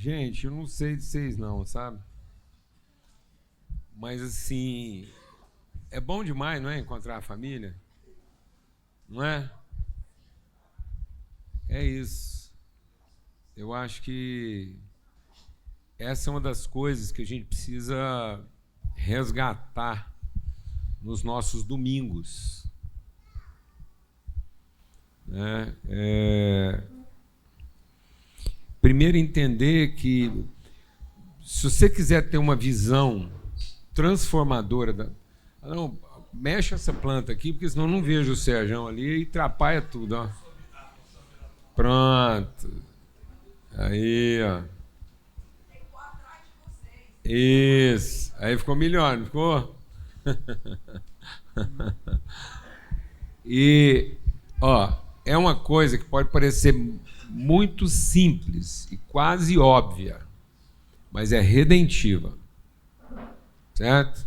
Gente, eu não sei de vocês não, sabe? Mas assim, é bom demais, não é? Encontrar a família, não é? É isso. Eu acho que essa é uma das coisas que a gente precisa resgatar nos nossos domingos, né? Primeiro entender que se você quiser ter uma visão transformadora não, mexe essa planta aqui, porque senão eu não vejo o Serjão ali e atrapalha tudo, ó. Pronto. Aí, ó. Isso. Aí ficou melhor, não ficou? E, ó, é uma coisa que pode parecer muito simples e quase óbvia, mas é redentiva, certo?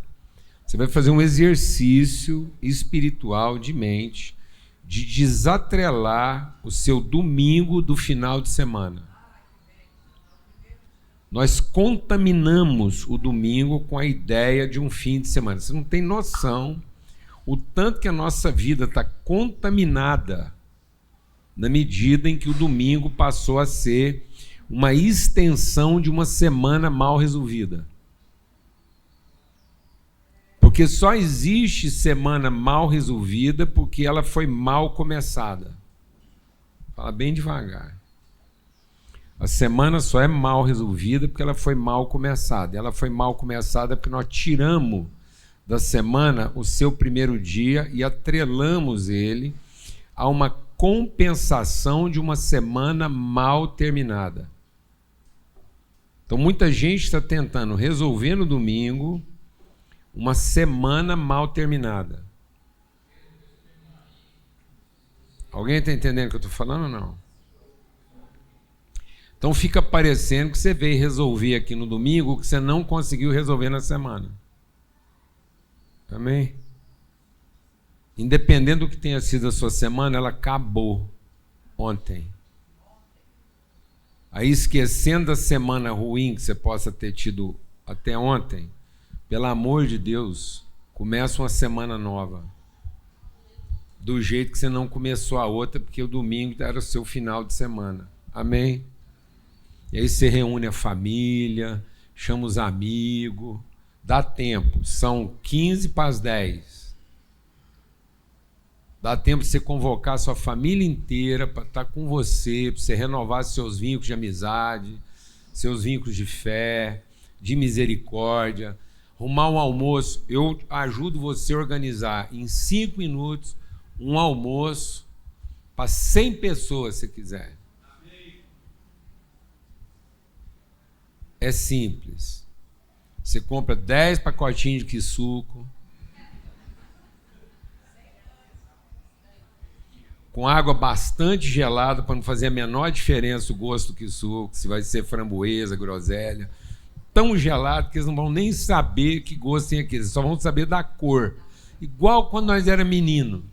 Você vai fazer um exercício espiritual de mente de desatrelar o seu domingo do final de semana. Nós contaminamos o domingo com a ideia de um fim de semana. Você não tem noção o tanto que a nossa vida está contaminada na medida em que o domingo passou a ser uma extensão de uma semana mal resolvida. Porque só existe semana mal resolvida porque ela foi mal começada. Fala bem devagar. A semana só é mal resolvida porque ela foi mal começada. Ela foi mal começada porque nós tiramos da semana o seu primeiro dia e atrelamos ele a uma compensação de uma semana mal terminada. Então muita gente está tentando resolver no domingo uma semana mal terminada. Alguém está entendendo o que eu estou falando ou não? Então fica parecendo que você veio resolver aqui no domingo o que você não conseguiu resolver na semana. Amém? Independente do que tenha sido a sua semana, ela acabou ontem. Aí esquecendo a semana ruim que você possa ter tido até ontem, pelo amor de Deus, começa uma semana nova. Do jeito que você não começou a outra, porque o domingo era o seu final de semana. Amém? E aí você reúne a família, chama os amigos, dá tempo, são 15 para as 10. Dá tempo de você convocar a sua família inteira para estar com você, para você renovar seus vínculos de amizade, seus vínculos de fé, de misericórdia, arrumar um almoço. Eu ajudo você a organizar em 5 minutos um almoço para 100 pessoas, se quiser. É simples. Você compra 10 pacotinhos de quisuco, com água bastante gelada para não fazer a menor diferença o gosto do quisuco, se vai ser framboesa, groselha. Tão gelado que eles não vão nem saber que gosto tem aqui, eles só vão saber da cor. Igual quando nós era menino.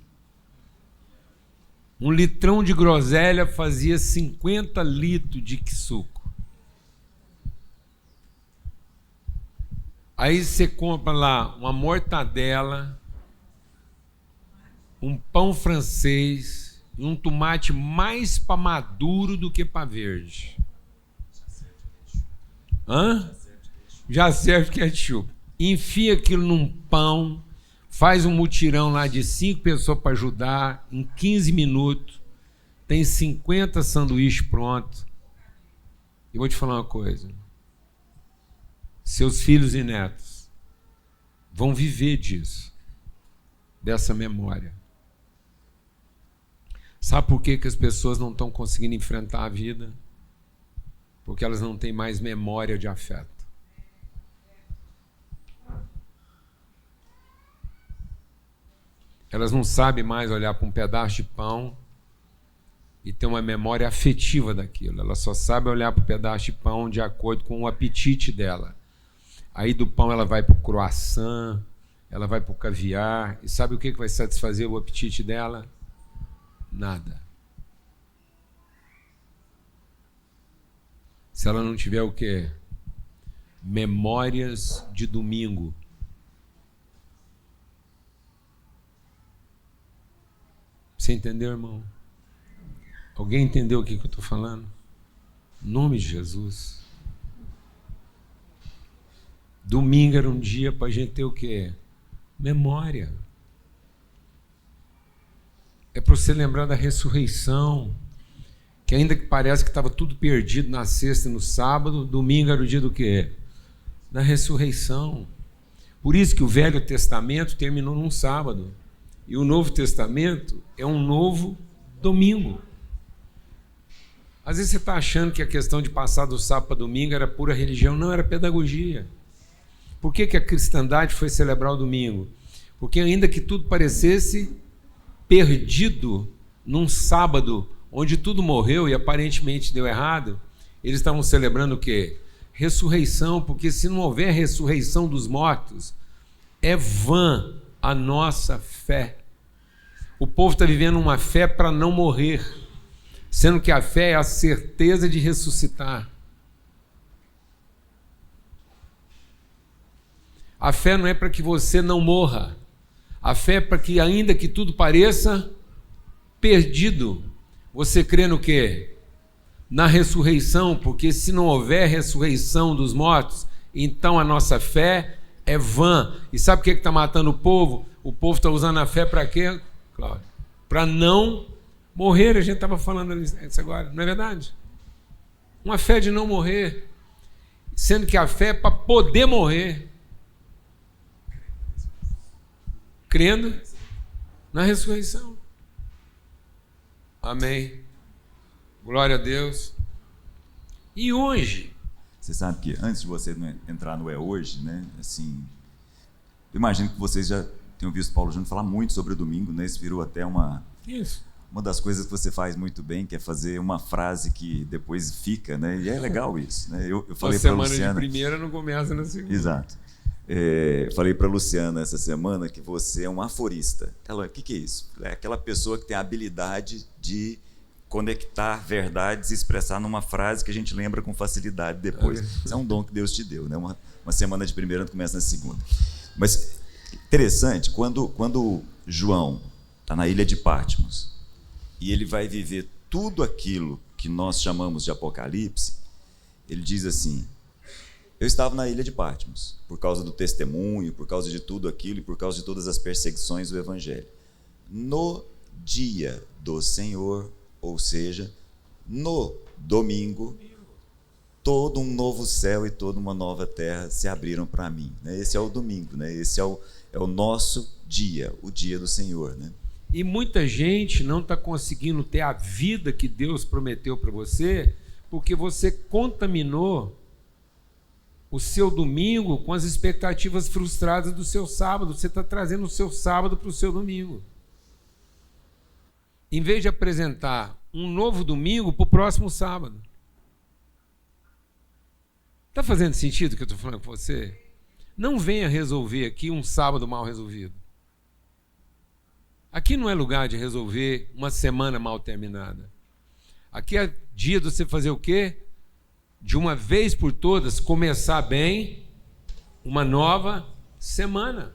Um litrão de groselha fazia 50 litros de quisuco. Aí você compra lá uma mortadela, um pão francês e um tomate mais para maduro do que para verde. Hã? Já serve ketchup. Enfia aquilo num pão, faz um mutirão lá de 5 pessoas para ajudar, em 15 minutos, tem 50 sanduíches prontos. E vou te falar uma coisa. Seus filhos e netos vão viver disso, dessa memória. Sabe por que as pessoas não estão conseguindo enfrentar a vida? Porque elas não têm mais memória de afeto. Elas não sabem mais olhar para um pedaço de pão e ter uma memória afetiva daquilo. Ela só sabe olhar para o pedaço de pão de acordo com o apetite dela. Aí do pão ela vai para o croissant, ela vai para o caviar. E sabe o que vai satisfazer o apetite dela? Nada. se ela não tiver o quê? Memórias de domingo. Você entendeu, irmão? Alguém entendeu o que eu estou falando? Em nome de Jesus. Domingo era um dia para a gente ter o quê? Memória. É para você lembrar da ressurreição, que ainda que pareça que estava tudo perdido na sexta e no sábado, domingo era o dia do quê? Da ressurreição. Por isso que o Velho Testamento terminou num sábado, e o Novo Testamento é um novo domingo. Às vezes você está achando que a questão de passar do sábado para domingo era pura religião. Não, era pedagogia. Por que a cristandade foi celebrar o domingo? Porque ainda que tudo parecesse perdido num sábado, onde tudo morreu e aparentemente deu errado, eles estavam celebrando o quê? Ressurreição, porque se não houver ressurreição dos mortos, é vã a nossa fé. O povo está vivendo uma fé para não morrer, sendo que a fé é a certeza de ressuscitar. A fé não é para que você não morra. A fé é para que, ainda que tudo pareça perdido, você crê no quê? Na ressurreição, porque se não houver ressurreição dos mortos, então a nossa fé é vã. E sabe o que está matando o povo? O povo está usando a fé para quê, Cláudio? Para não morrer. A gente estava falando isso agora, não é verdade? Uma fé de não morrer, sendo que a fé é para poder morrer. Crendo na ressurreição. Amém. Glória a Deus. E hoje? Você sabe que antes de você entrar no hoje, né? Assim, eu imagino que vocês já tenham visto Paulo Júnior falar muito sobre o domingo, né? Isso virou até uma das coisas que você faz muito bem, que é fazer uma frase que depois fica, né? E é legal isso, né? Eu falei para a Luciana. Semana de primeira não começa na segunda. Exato. Falei para a Luciana essa semana que você é um aforista. Ela, o que é isso? É aquela pessoa que tem a habilidade de conectar verdades e expressar numa frase que a gente lembra com facilidade depois. Isso é um dom que Deus te deu, né? Uma semana de primeira não começa na segunda. Mas interessante, quando João está na ilha de Patmos e ele vai viver tudo aquilo que nós chamamos de Apocalipse, ele diz assim: eu estava na ilha de Patmos por causa do testemunho, por causa de tudo aquilo e por causa de todas as perseguições do Evangelho. No dia do Senhor, ou seja, no domingo, todo um novo céu e toda uma nova terra se abriram para mim. Esse é o domingo, né? Esse é o nosso dia, o dia do Senhor, né? E muita gente não está conseguindo ter a vida que Deus prometeu para você, porque você contaminou o seu domingo com as expectativas frustradas do seu sábado. Você está trazendo o seu sábado para o seu domingo. Em vez de apresentar um novo domingo para o próximo sábado. Está fazendo sentido o que eu estou falando com você? Não venha resolver aqui um sábado mal resolvido. Aqui não é lugar de resolver uma semana mal terminada. Aqui é dia de você fazer o quê? De uma vez por todas, começar bem uma nova semana.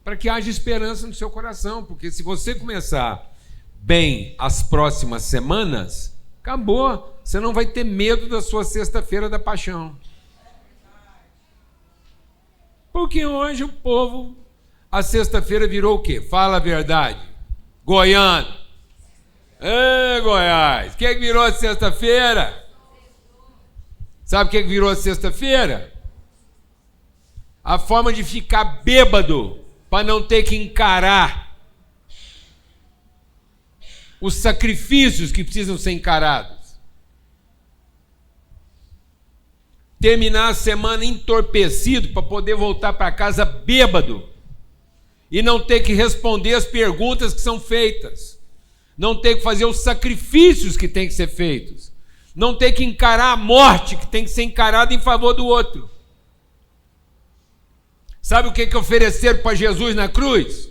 Para que haja esperança no seu coração. Porque se você começar bem as próximas semanas, acabou. Você não vai ter medo da sua sexta-feira da paixão. Porque hoje o povo, a sexta-feira virou o quê? Fala a verdade. Goiano. Ê, Goiás. O que virou a sexta-feira? Sabe o que virou a sexta-feira? A forma de ficar bêbado para não ter que encarar os sacrifícios que precisam ser encarados. Terminar a semana entorpecido para poder voltar para casa bêbado e não ter que responder as perguntas que são feitas, não ter que fazer os sacrifícios que têm que ser feitos, não ter que encarar a morte que tem que ser encarada em favor do outro. Sabe o que ofereceram para Jesus na cruz?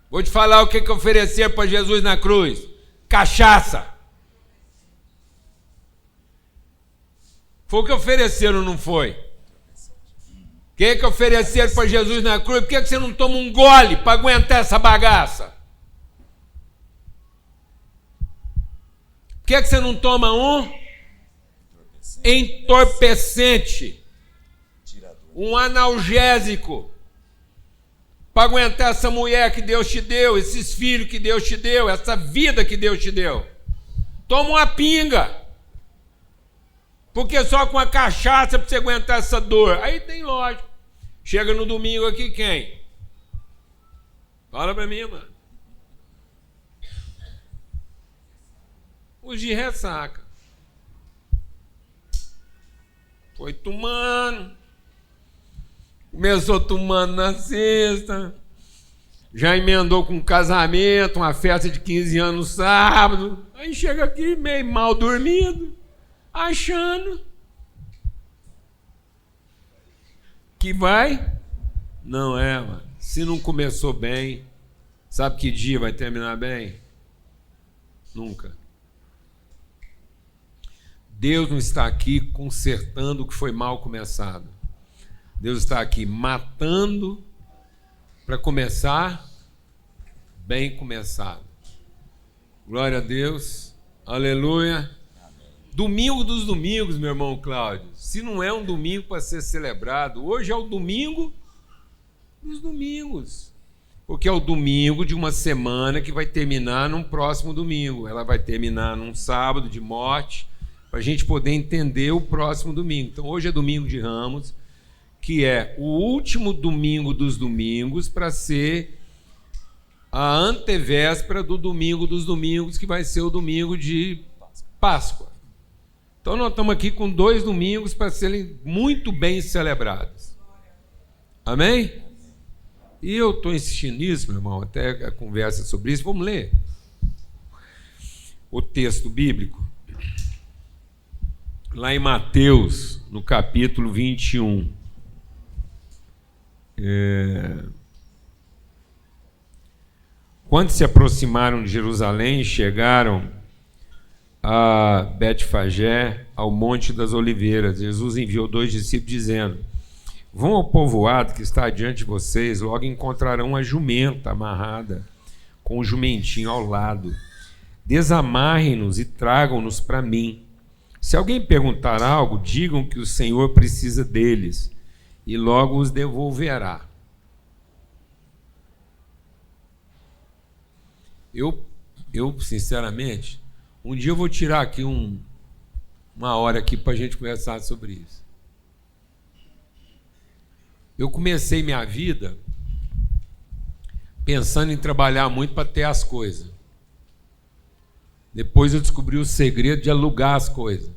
Vou te falar o que ofereceram para Jesus na cruz. Cachaça. Foi o que ofereceram, não foi? O que ofereceram para Jesus na cruz? Por que você não toma um gole para aguentar essa bagaça? Por que você não toma um entorpecente? Um analgésico? Para aguentar essa mulher que Deus te deu, esses filhos que Deus te deu, essa vida que Deus te deu. Toma uma pinga. Porque só com a cachaça para você aguentar essa dor. Aí tem lógico. Chega no domingo aqui quem? Fala para mim, mano. Os de ressaca. Foi tomando. Começou tomando na sexta. Já emendou com um casamento, uma festa de 15 anos no sábado. Aí chega aqui meio mal dormido. Achando que vai, não é, mano. Se não começou bem, sabe que dia vai terminar bem? Nunca. Deus não está aqui consertando o que foi mal começado. Deus está aqui matando para começar bem começado. Glória a Deus. Aleluia. Domingo dos domingos, meu irmão Cláudio. Se não é um domingo para ser celebrado, hoje é o domingo dos domingos. Porque é o domingo de uma semana que vai terminar num próximo domingo. Ela vai terminar num sábado de morte, para a gente poder entender o próximo domingo. Então, hoje é domingo de Ramos, que é o último domingo dos domingos, para ser a antevéspera do domingo dos domingos, que vai ser o domingo de Páscoa. Então, nós estamos aqui com 2 domingos para serem muito bem celebrados. Amém? E eu estou insistindo nisso, meu irmão, até a conversa sobre isso. Vamos ler o texto bíblico. Lá em Mateus, no capítulo 21. Quando se aproximaram de Jerusalém, chegaram a Betfagé, ao Monte das Oliveiras. Jesus enviou 2 discípulos dizendo: vão ao povoado que está adiante de vocês, logo encontrarão uma jumenta amarrada, com o jumentinho ao lado. Desamarrem-nos e tragam-nos para mim. Se alguém perguntar algo, digam que o Senhor precisa deles, e logo os devolverá. Eu sinceramente, um dia eu vou tirar aqui uma hora aqui para a gente conversar sobre isso. Eu comecei minha vida pensando em trabalhar muito para ter as coisas. Depois eu descobri o segredo de alugar as coisas.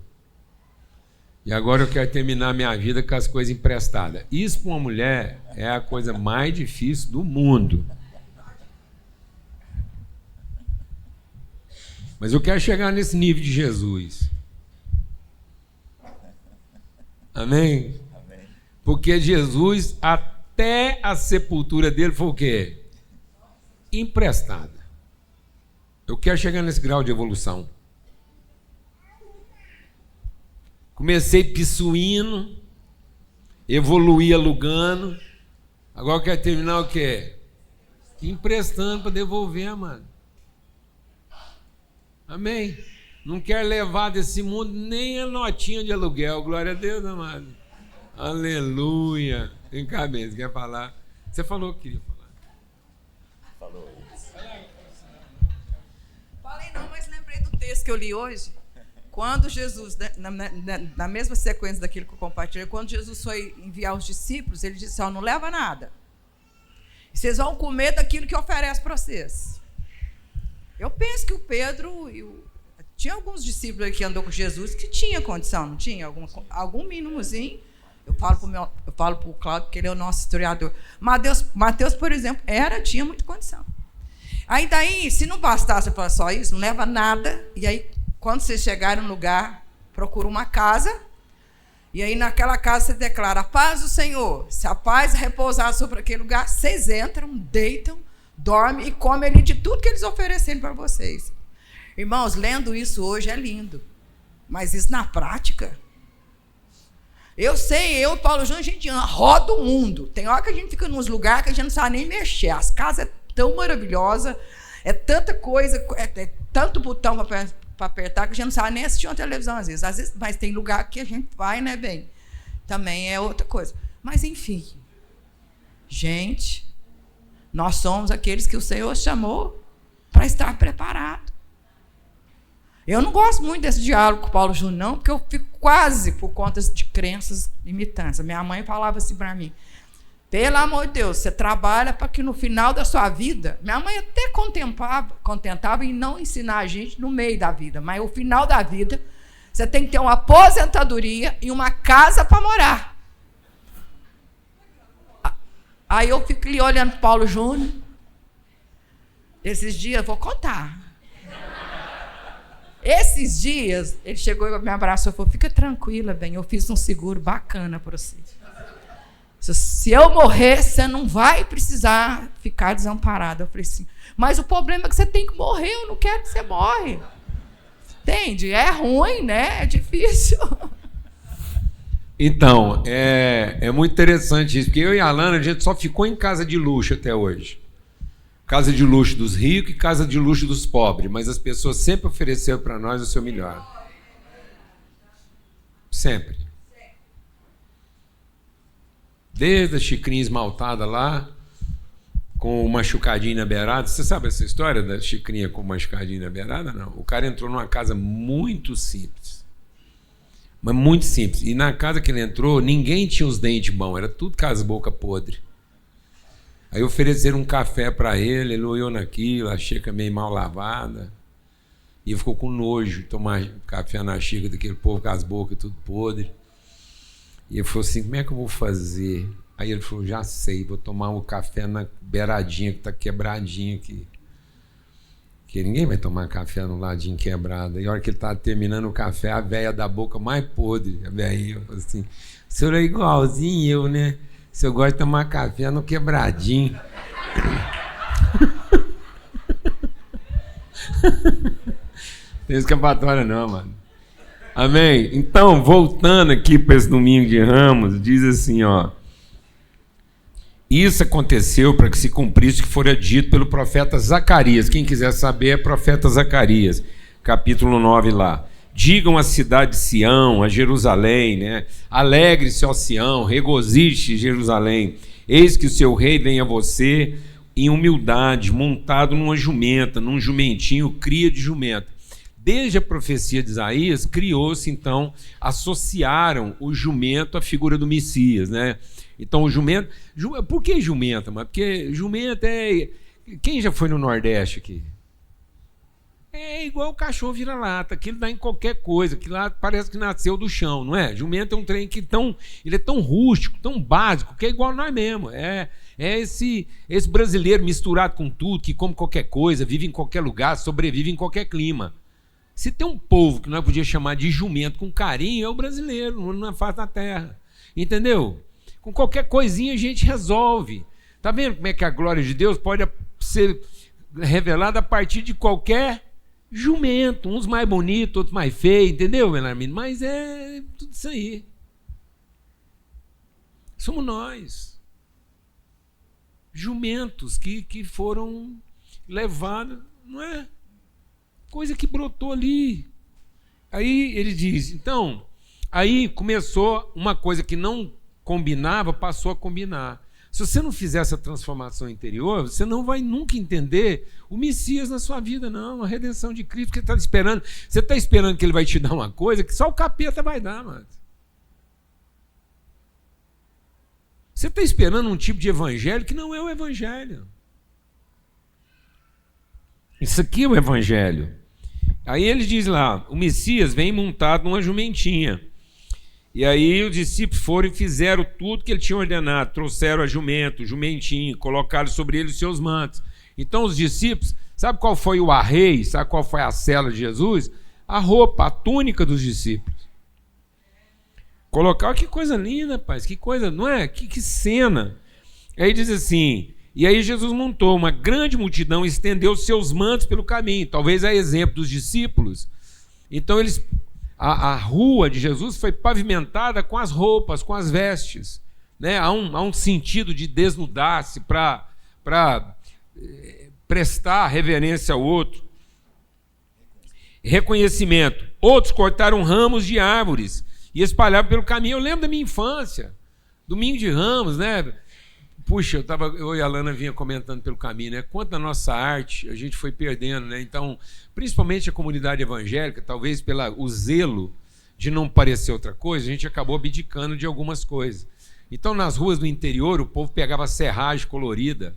E agora eu quero terminar minha vida com as coisas emprestadas. Isso para uma mulher é a coisa mais difícil do mundo. Mas eu quero chegar nesse nível de Jesus. Amém? Amém. Porque Jesus, até a sepultura dele, foi o quê? Emprestada. Eu quero chegar nesse grau de evolução. Comecei pissuindo, evoluí alugando, agora eu quero terminar o quê? Emprestando para devolver, mano. Amém? Não quer levar desse mundo nem a notinha de aluguel. Glória a Deus, amado. Aleluia. Vem cá mesmo, quer falar? Você falou que queria falar. Falou isso. Falei não, mas lembrei do texto que eu li hoje. Quando Jesus, na mesma sequência daquilo que eu compartilhei, quando Jesus foi enviar os discípulos, ele disse: não leva nada. Vocês vão comer daquilo que oferece para vocês. Eu penso que o Pedro tinha alguns discípulos aí que andou com Jesus que tinha condição, não tinha? Algum mínimozinho. Eu falo para o Cláudio, porque ele é o nosso historiador. Mateus, por exemplo, tinha muita condição. Aí daí, se não bastasse para só isso, não leva nada. E aí, quando vocês chegarem no lugar, procura uma casa. E aí, naquela casa, você declara: a paz do Senhor. Se a paz repousar sobre aquele lugar, vocês entram, deitam, dormem e comem ali de tudo que eles oferecerem para vocês. Irmãos, lendo isso hoje é lindo. Mas isso na prática Eu sei, eu e Paulo Júnior, a gente roda o mundo. Tem hora que a gente fica nos lugares que a gente não sabe nem mexer. As casas é tão maravilhosa, é tanta coisa, é tanto botão para apertar que a gente não sabe nem assistir uma televisão às vezes, mas tem lugar que a gente vai, né, bem? Também é outra coisa. Mas, enfim, gente, nós somos aqueles que o Senhor chamou para estar preparado. Eu não gosto muito desse diálogo com o Paulo Júnior, não, porque eu fico quase por conta de crenças limitantes. Minha mãe falava assim para mim, pelo amor de Deus, você trabalha para que no final da sua vida... Minha mãe até contentava em não ensinar a gente no meio da vida, mas no final da vida, você tem que ter uma aposentadoria e uma casa para morar. Aí eu fico ali olhando para o Paulo Júnior. Esses dias, vou contar. Esses dias, ele chegou e me abraçou e falou, fica tranquila, bem, eu fiz um seguro bacana para você. Se eu morrer, você não vai precisar ficar desamparada. Eu falei assim, mas o problema é que você tem que morrer, eu não quero que você morre. Entende? É ruim, né? É difícil. Então, é muito interessante isso, porque eu e a Alana, a gente só ficou em casa de luxo até hoje. Casa de luxo dos ricos e casa de luxo dos pobres, mas as pessoas sempre ofereceram para nós o seu melhor. Sempre. Desde a xicrinha esmaltada lá, com o machucadinho na beirada. Você sabe essa história da xicrinha com o machucadinho na beirada? Não. O cara entrou numa casa muito simples. Mas muito simples. E na casa que ele entrou, ninguém tinha os dentes bons, era tudo casa boca podre. Aí ofereceram um café para ele, ele olhou naquilo, a xícara meio mal lavada, e ficou com nojo de tomar café na xícara daquele povo com as bocas tudo podre. E ele falou assim, como é que eu vou fazer? Aí ele falou, já sei, vou tomar um café na beiradinha que está quebradinha aqui. Porque ninguém vai tomar café no ladinho quebrado. E a hora que ele estava terminando o café, a velha da boca mais podre, a velhinha falou assim, o senhor é igualzinho eu, né? Se eu gosto de tomar café no quebradinho. Tem escapatória não, mano. Amém? Então, voltando aqui para esse domingo de Ramos, diz assim, ó. Isso aconteceu para que se cumprisse o que fora dito pelo profeta Zacarias. Quem quiser saber é profeta Zacarias, capítulo 9 lá. Digam à cidade de Sião, a Jerusalém, né? Alegre-se, ó Sião, regozije-se, Jerusalém. Eis que o seu rei vem a você em humildade, montado numa jumenta, num jumentinho, cria de jumenta. Desde a profecia de Isaías, criou-se, então, associaram o jumento à figura do Messias, né? Então, o jumento... Por que jumenta? Porque jumenta é... Quem já foi no Nordeste aqui? É igual o cachorro vira-lata, aquilo dá em qualquer coisa, que lá parece que nasceu do chão, não é? Jumento é um trem que ele é tão rústico, tão básico, que é igual a nós mesmo. É esse brasileiro misturado com tudo, que come qualquer coisa, vive em qualquer lugar, sobrevive em qualquer clima. Se tem um povo que nós podíamos chamar de jumento com carinho, é o brasileiro, na face da terra. Entendeu? Com qualquer coisinha a gente resolve. Tá vendo como é que a glória de Deus pode ser revelada a partir de qualquer jumento, uns mais bonitos, outros mais feios, entendeu, Belarmino? Mas é tudo isso aí. Somos nós. Jumentos que foram levados, não é? Coisa que brotou ali. Aí ele diz, então, aí começou uma coisa que não combinava, passou a combinar. Se você não fizer essa transformação interior, você não vai nunca entender o Messias na sua vida, não. A redenção de Cristo que você está esperando. Você está esperando que ele vai te dar uma coisa que só o capeta vai dar, mano. Você está esperando um tipo de evangelho que não é o evangelho. Isso aqui é o evangelho. Aí ele diz lá, o Messias vem montado numa jumentinha. E aí os discípulos foram e fizeram tudo que ele tinha ordenado. Trouxeram a jumento, o jumentinho, colocaram sobre ele os seus mantos. Então os discípulos, sabe qual foi o arreio? Sabe qual foi a cela de Jesus? A roupa, a túnica dos discípulos. Colocaram, que coisa linda, rapaz, que coisa, não é? Que cena. Aí diz assim, e aí Jesus montou, uma grande multidão estendeu seus mantos pelo caminho, talvez a exemplo dos discípulos. Então eles A rua de Jesus foi pavimentada com as roupas, com as vestes. Né? Há um sentido de desnudar-se para prestar reverência ao outro. Reconhecimento. Outros cortaram ramos de árvores e espalhavam pelo caminho. Eu lembro da minha infância, domingo de Ramos, né? Puxa, eu e a Lana vinha comentando pelo caminho, né? Quanto da nossa arte a gente foi perdendo, né? Então, principalmente a comunidade evangélica, talvez pelo zelo de não parecer outra coisa, a gente acabou abdicando de algumas coisas. Então, nas ruas do interior, o povo pegava serragem colorida.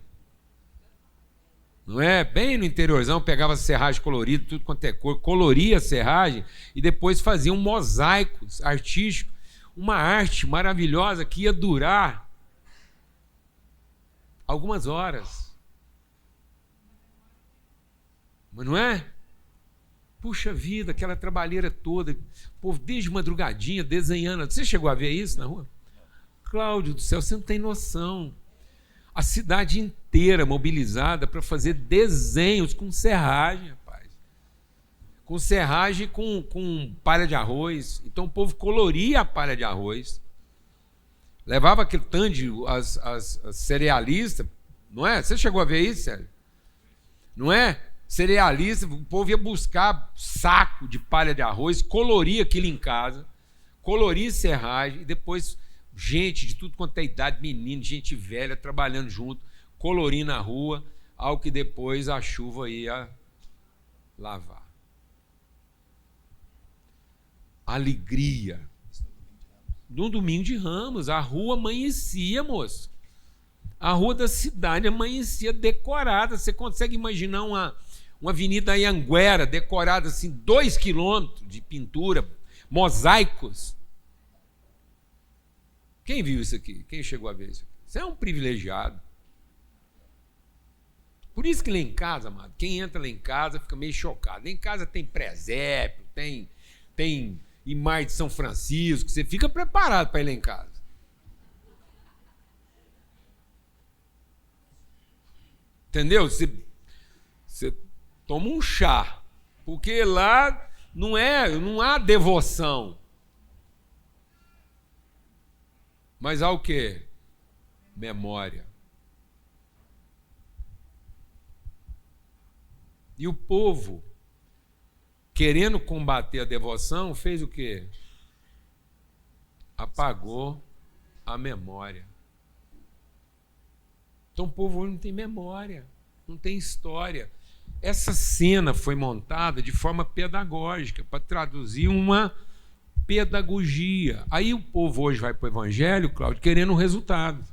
Não é? Bem no interiorzão, pegava serragem colorida, tudo quanto é cor, coloria a serragem e depois fazia mosaicos artísticos, uma arte maravilhosa que ia durar algumas horas. Mas não é? Puxa vida, aquela trabalheira toda, o povo desde madrugadinha desenhando. Você chegou a ver isso na rua? Cláudio do céu, você não tem noção. A cidade inteira mobilizada para fazer desenhos com serragem, rapaz. Com serragem com palha de arroz. Então o povo coloria a palha de arroz. Levava aquele tanto de as cerealistas, não é? Você chegou a ver isso, Sérgio? Não é? Cerealista, o povo ia buscar saco de palha de arroz, coloria aquilo em casa, coloria serragem, e depois gente de tudo quanto é idade, menino, gente velha, trabalhando junto, colorindo na rua, ao que depois a chuva ia lavar. Alegria. No domingo de Ramos, a rua amanhecia, moço. A rua da cidade amanhecia decorada. Você consegue imaginar uma avenida Anhanguera decorada assim, 2 quilômetros de pintura, mosaicos. Quem viu isso aqui? Quem chegou a ver isso aqui? Você é um privilegiado. Por isso que lá em casa, amado, quem entra lá em casa fica meio chocado. Lá em casa tem presépio, tem imagem de São Francisco, você fica preparado para ir lá em casa. Entendeu? Você toma um chá, porque lá não há devoção. Mas há o quê? Memória. E o povo, querendo combater a devoção, fez o quê? Apagou a memória. Então o povo hoje não tem memória, não tem história. Essa cena foi montada de forma pedagógica, para traduzir uma pedagogia. Aí o povo hoje vai para o evangelho, Cláudio, querendo um resultado,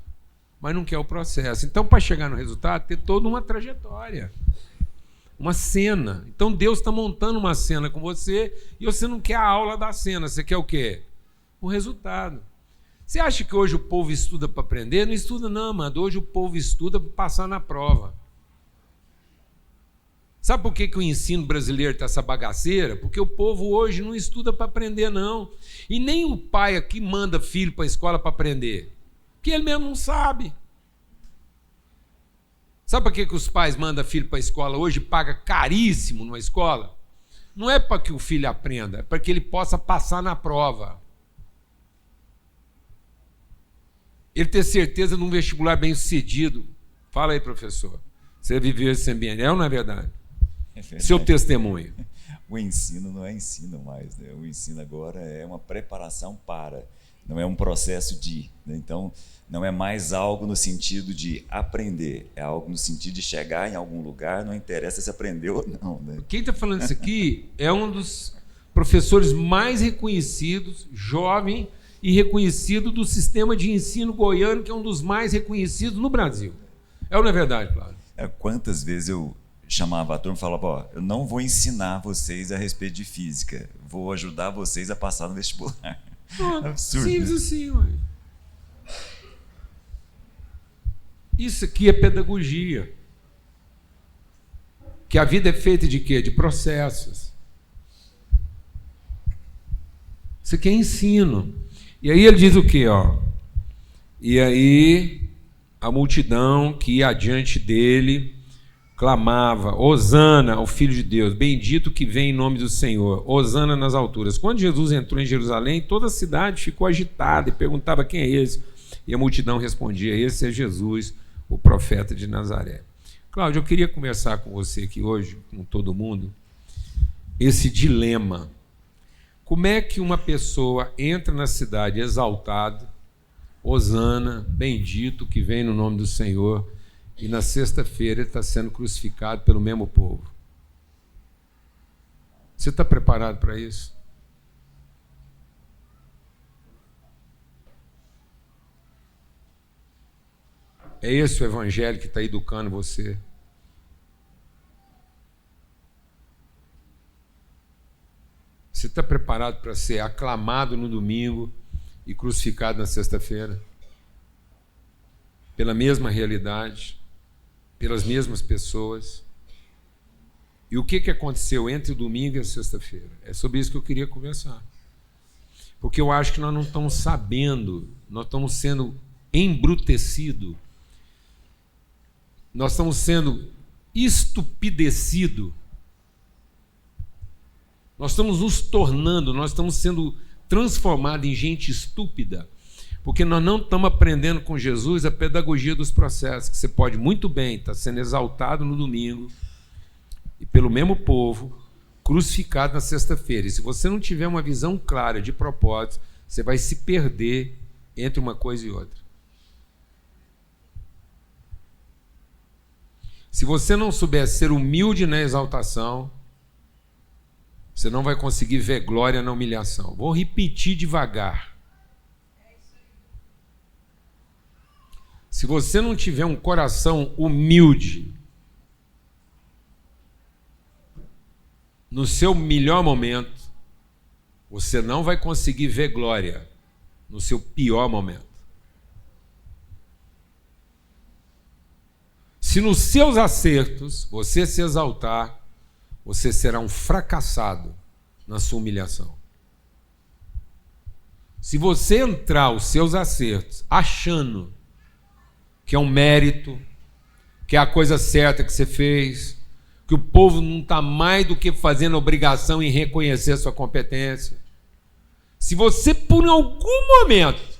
mas não quer o processo. Então, para chegar no resultado, tem toda uma trajetória, uma cena. Então Deus está montando uma cena com você e você não quer a aula da cena, você quer o quê? O resultado. Você acha que hoje o povo estuda para aprender? Não estuda não, amado. Hoje o povo estuda para passar na prova. Sabe por que o ensino brasileiro está essa bagaceira? Porque o povo hoje não estuda para aprender, não. E nem o pai aqui manda filho para a escola para aprender. Porque ele mesmo não sabe. Sabe por que os pais mandam filho para a escola hoje e pagam caríssimo numa escola? Não é para que o filho aprenda, é para que ele possa passar na prova. Ele ter certeza de um vestibular bem sucedido. Fala aí, professor. Você viveu esse ambiente, é ou não é verdade? É verdade. Seu testemunho. O ensino não é ensino mais, né? O ensino agora é uma preparação para, não é um processo de. Né? Então, não é mais algo no sentido de aprender, é algo no sentido de chegar em algum lugar, não interessa se aprendeu ou não. Né? Quem está falando isso aqui é um dos professores mais reconhecidos, jovem e reconhecido do sistema de ensino goiano, que é um dos mais reconhecidos no Brasil. É ou não é verdade, claro? Quantas vezes eu chamava a turma e falava, ó, eu não vou ensinar vocês a respeito de física, vou ajudar vocês a passar no vestibular. Absurdo. Simples assim, ué. Isso aqui é pedagogia. Que a vida é feita de quê? De processos. Isso aqui é ensino. E aí ele diz o quê? Ó? E aí a multidão que ia adiante dele clamava: Hosana ao Filho de Deus, bendito que vem em nome do Senhor, Hosana nas alturas. Quando Jesus entrou em Jerusalém, toda a cidade ficou agitada e perguntava: quem é esse? E a multidão respondia: esse é Jesus, o profeta de Nazaré. Cláudio, eu queria conversar com você aqui hoje, com todo mundo, esse dilema. Como é que uma pessoa entra na cidade exaltado, Hosana, bendito que vem no nome do Senhor, e na sexta-feira ele está sendo crucificado pelo mesmo povo? Você está preparado para isso? É esse o evangelho que está educando você? Você está preparado para ser aclamado no domingo e crucificado na sexta-feira? Pela mesma realidade, pelas mesmas pessoas? E o que aconteceu entre o domingo e a sexta-feira? É sobre isso que eu queria conversar. Porque eu acho que nós não estamos sabendo, nós estamos sendo embrutecidos, nós estamos sendo estupidecidos, nós estamos nos tornando, nós estamos sendo transformados em gente estúpida, porque nós não estamos aprendendo com Jesus a pedagogia dos processos, que você pode muito bem estar sendo exaltado no domingo e pelo mesmo povo, crucificado na sexta-feira. E se você não tiver uma visão clara de propósito, você vai se perder entre uma coisa e outra. Se você não souber ser humilde na exaltação, você não vai conseguir ver glória na humilhação. Vou repetir devagar. Se você não tiver um coração humilde no seu melhor momento, você não vai conseguir ver glória no seu pior momento. Se nos seus acertos você se exaltar, você será um fracassado na sua humilhação. Se você entrar os seus acertos achando que é um mérito, que é a coisa certa que você fez, que o povo não está mais do que fazendo obrigação em reconhecer a sua competência, se você por algum momento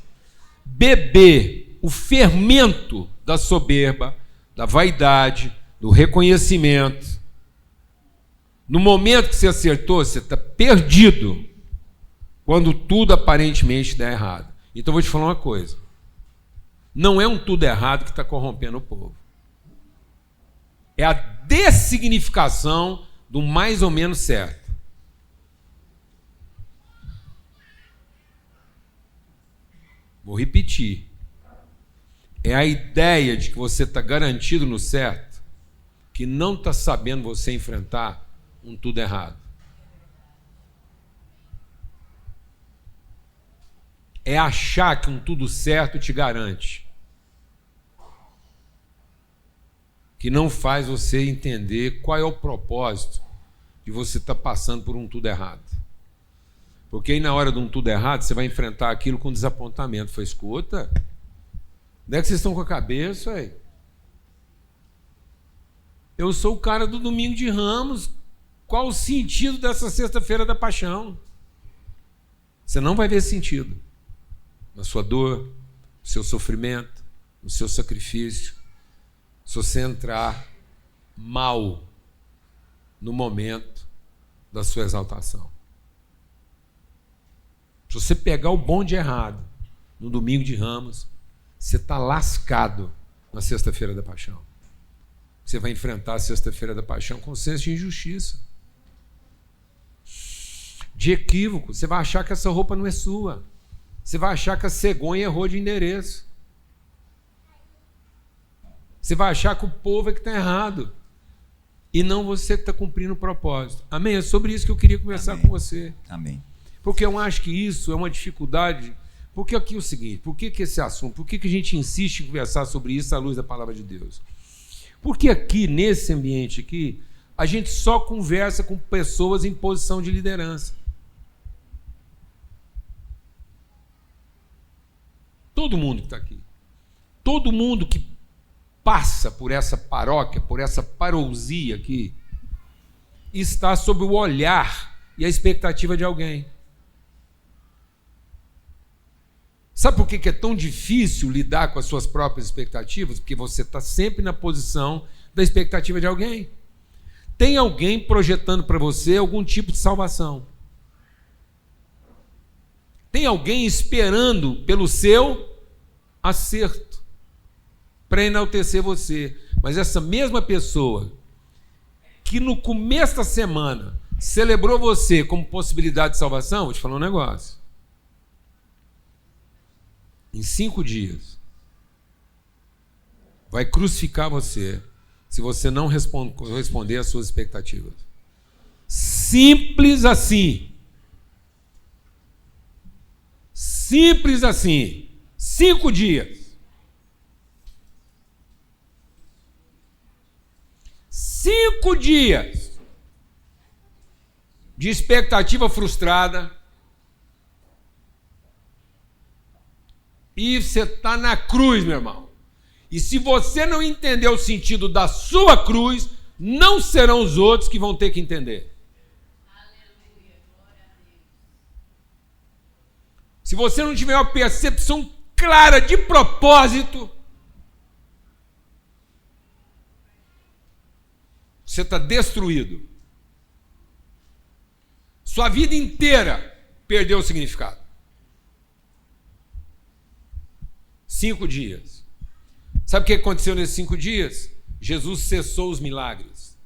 beber o fermento da soberba, da vaidade, do reconhecimento, no momento que você acertou, você está perdido, quando tudo aparentemente dá errado. Então eu vou te falar uma coisa: não é um tudo errado que está corrompendo o povo. É a dessignificação do mais ou menos certo. Vou repetir. É a ideia de que você está garantido no certo, que não está sabendo você enfrentar um tudo errado. É achar que um tudo certo te garante, que não faz você entender qual é o propósito de você estar passando por um tudo errado. Porque aí na hora de um tudo errado, você vai enfrentar aquilo com desapontamento. Foi, escuta, onde é que vocês estão com a cabeça aí? Eu sou o cara do domingo de Ramos. Qual o sentido dessa sexta-feira da paixão? Você não vai ver sentido na sua dor, no seu sofrimento, no seu sacrifício, se você entrar mal no momento da sua exaltação. Se você pegar o bonde errado no domingo de Ramos, você está lascado na sexta-feira da paixão. Você vai enfrentar a sexta-feira da paixão com senso de injustiça, de equívoco. Você vai achar que essa roupa não é sua. Você vai achar que a cegonha errou de endereço. Você vai achar que o povo é que está errado e não você que está cumprindo o propósito. Amém? É sobre isso que eu queria conversar com você. Amém. Porque eu acho que isso é uma dificuldade. Porque aqui é o seguinte, por que esse assunto? Por que a gente insiste em conversar sobre isso à luz da palavra de Deus? Porque aqui, nesse ambiente aqui, a gente só conversa com pessoas em posição de liderança. Todo mundo que está aqui. Todo mundo que passa por essa paróquia, por essa parousia aqui, está sob o olhar e a expectativa de alguém. Sabe por que é tão difícil lidar com as suas próprias expectativas? Porque você está sempre na posição da expectativa de alguém. Tem alguém projetando para você algum tipo de salvação. Tem alguém esperando pelo seu acerto para enaltecer você. Mas essa mesma pessoa que no começo da semana celebrou você como possibilidade de salvação, vou te falar um negócio. Em 5 dias, vai crucificar você se você não responder às suas expectativas. Simples assim. Simples assim. 5 dias. 5 dias de expectativa frustrada. E você está na cruz, meu irmão. E se você não entender o sentido da sua cruz, não serão os outros que vão ter que entender. Aleluia, glória a Deus. Se você não tiver uma percepção clara de propósito, você está destruído. Sua vida inteira perdeu o significado. 5 dias. Sabe o que aconteceu nesses 5 dias? Jesus cessou os milagres.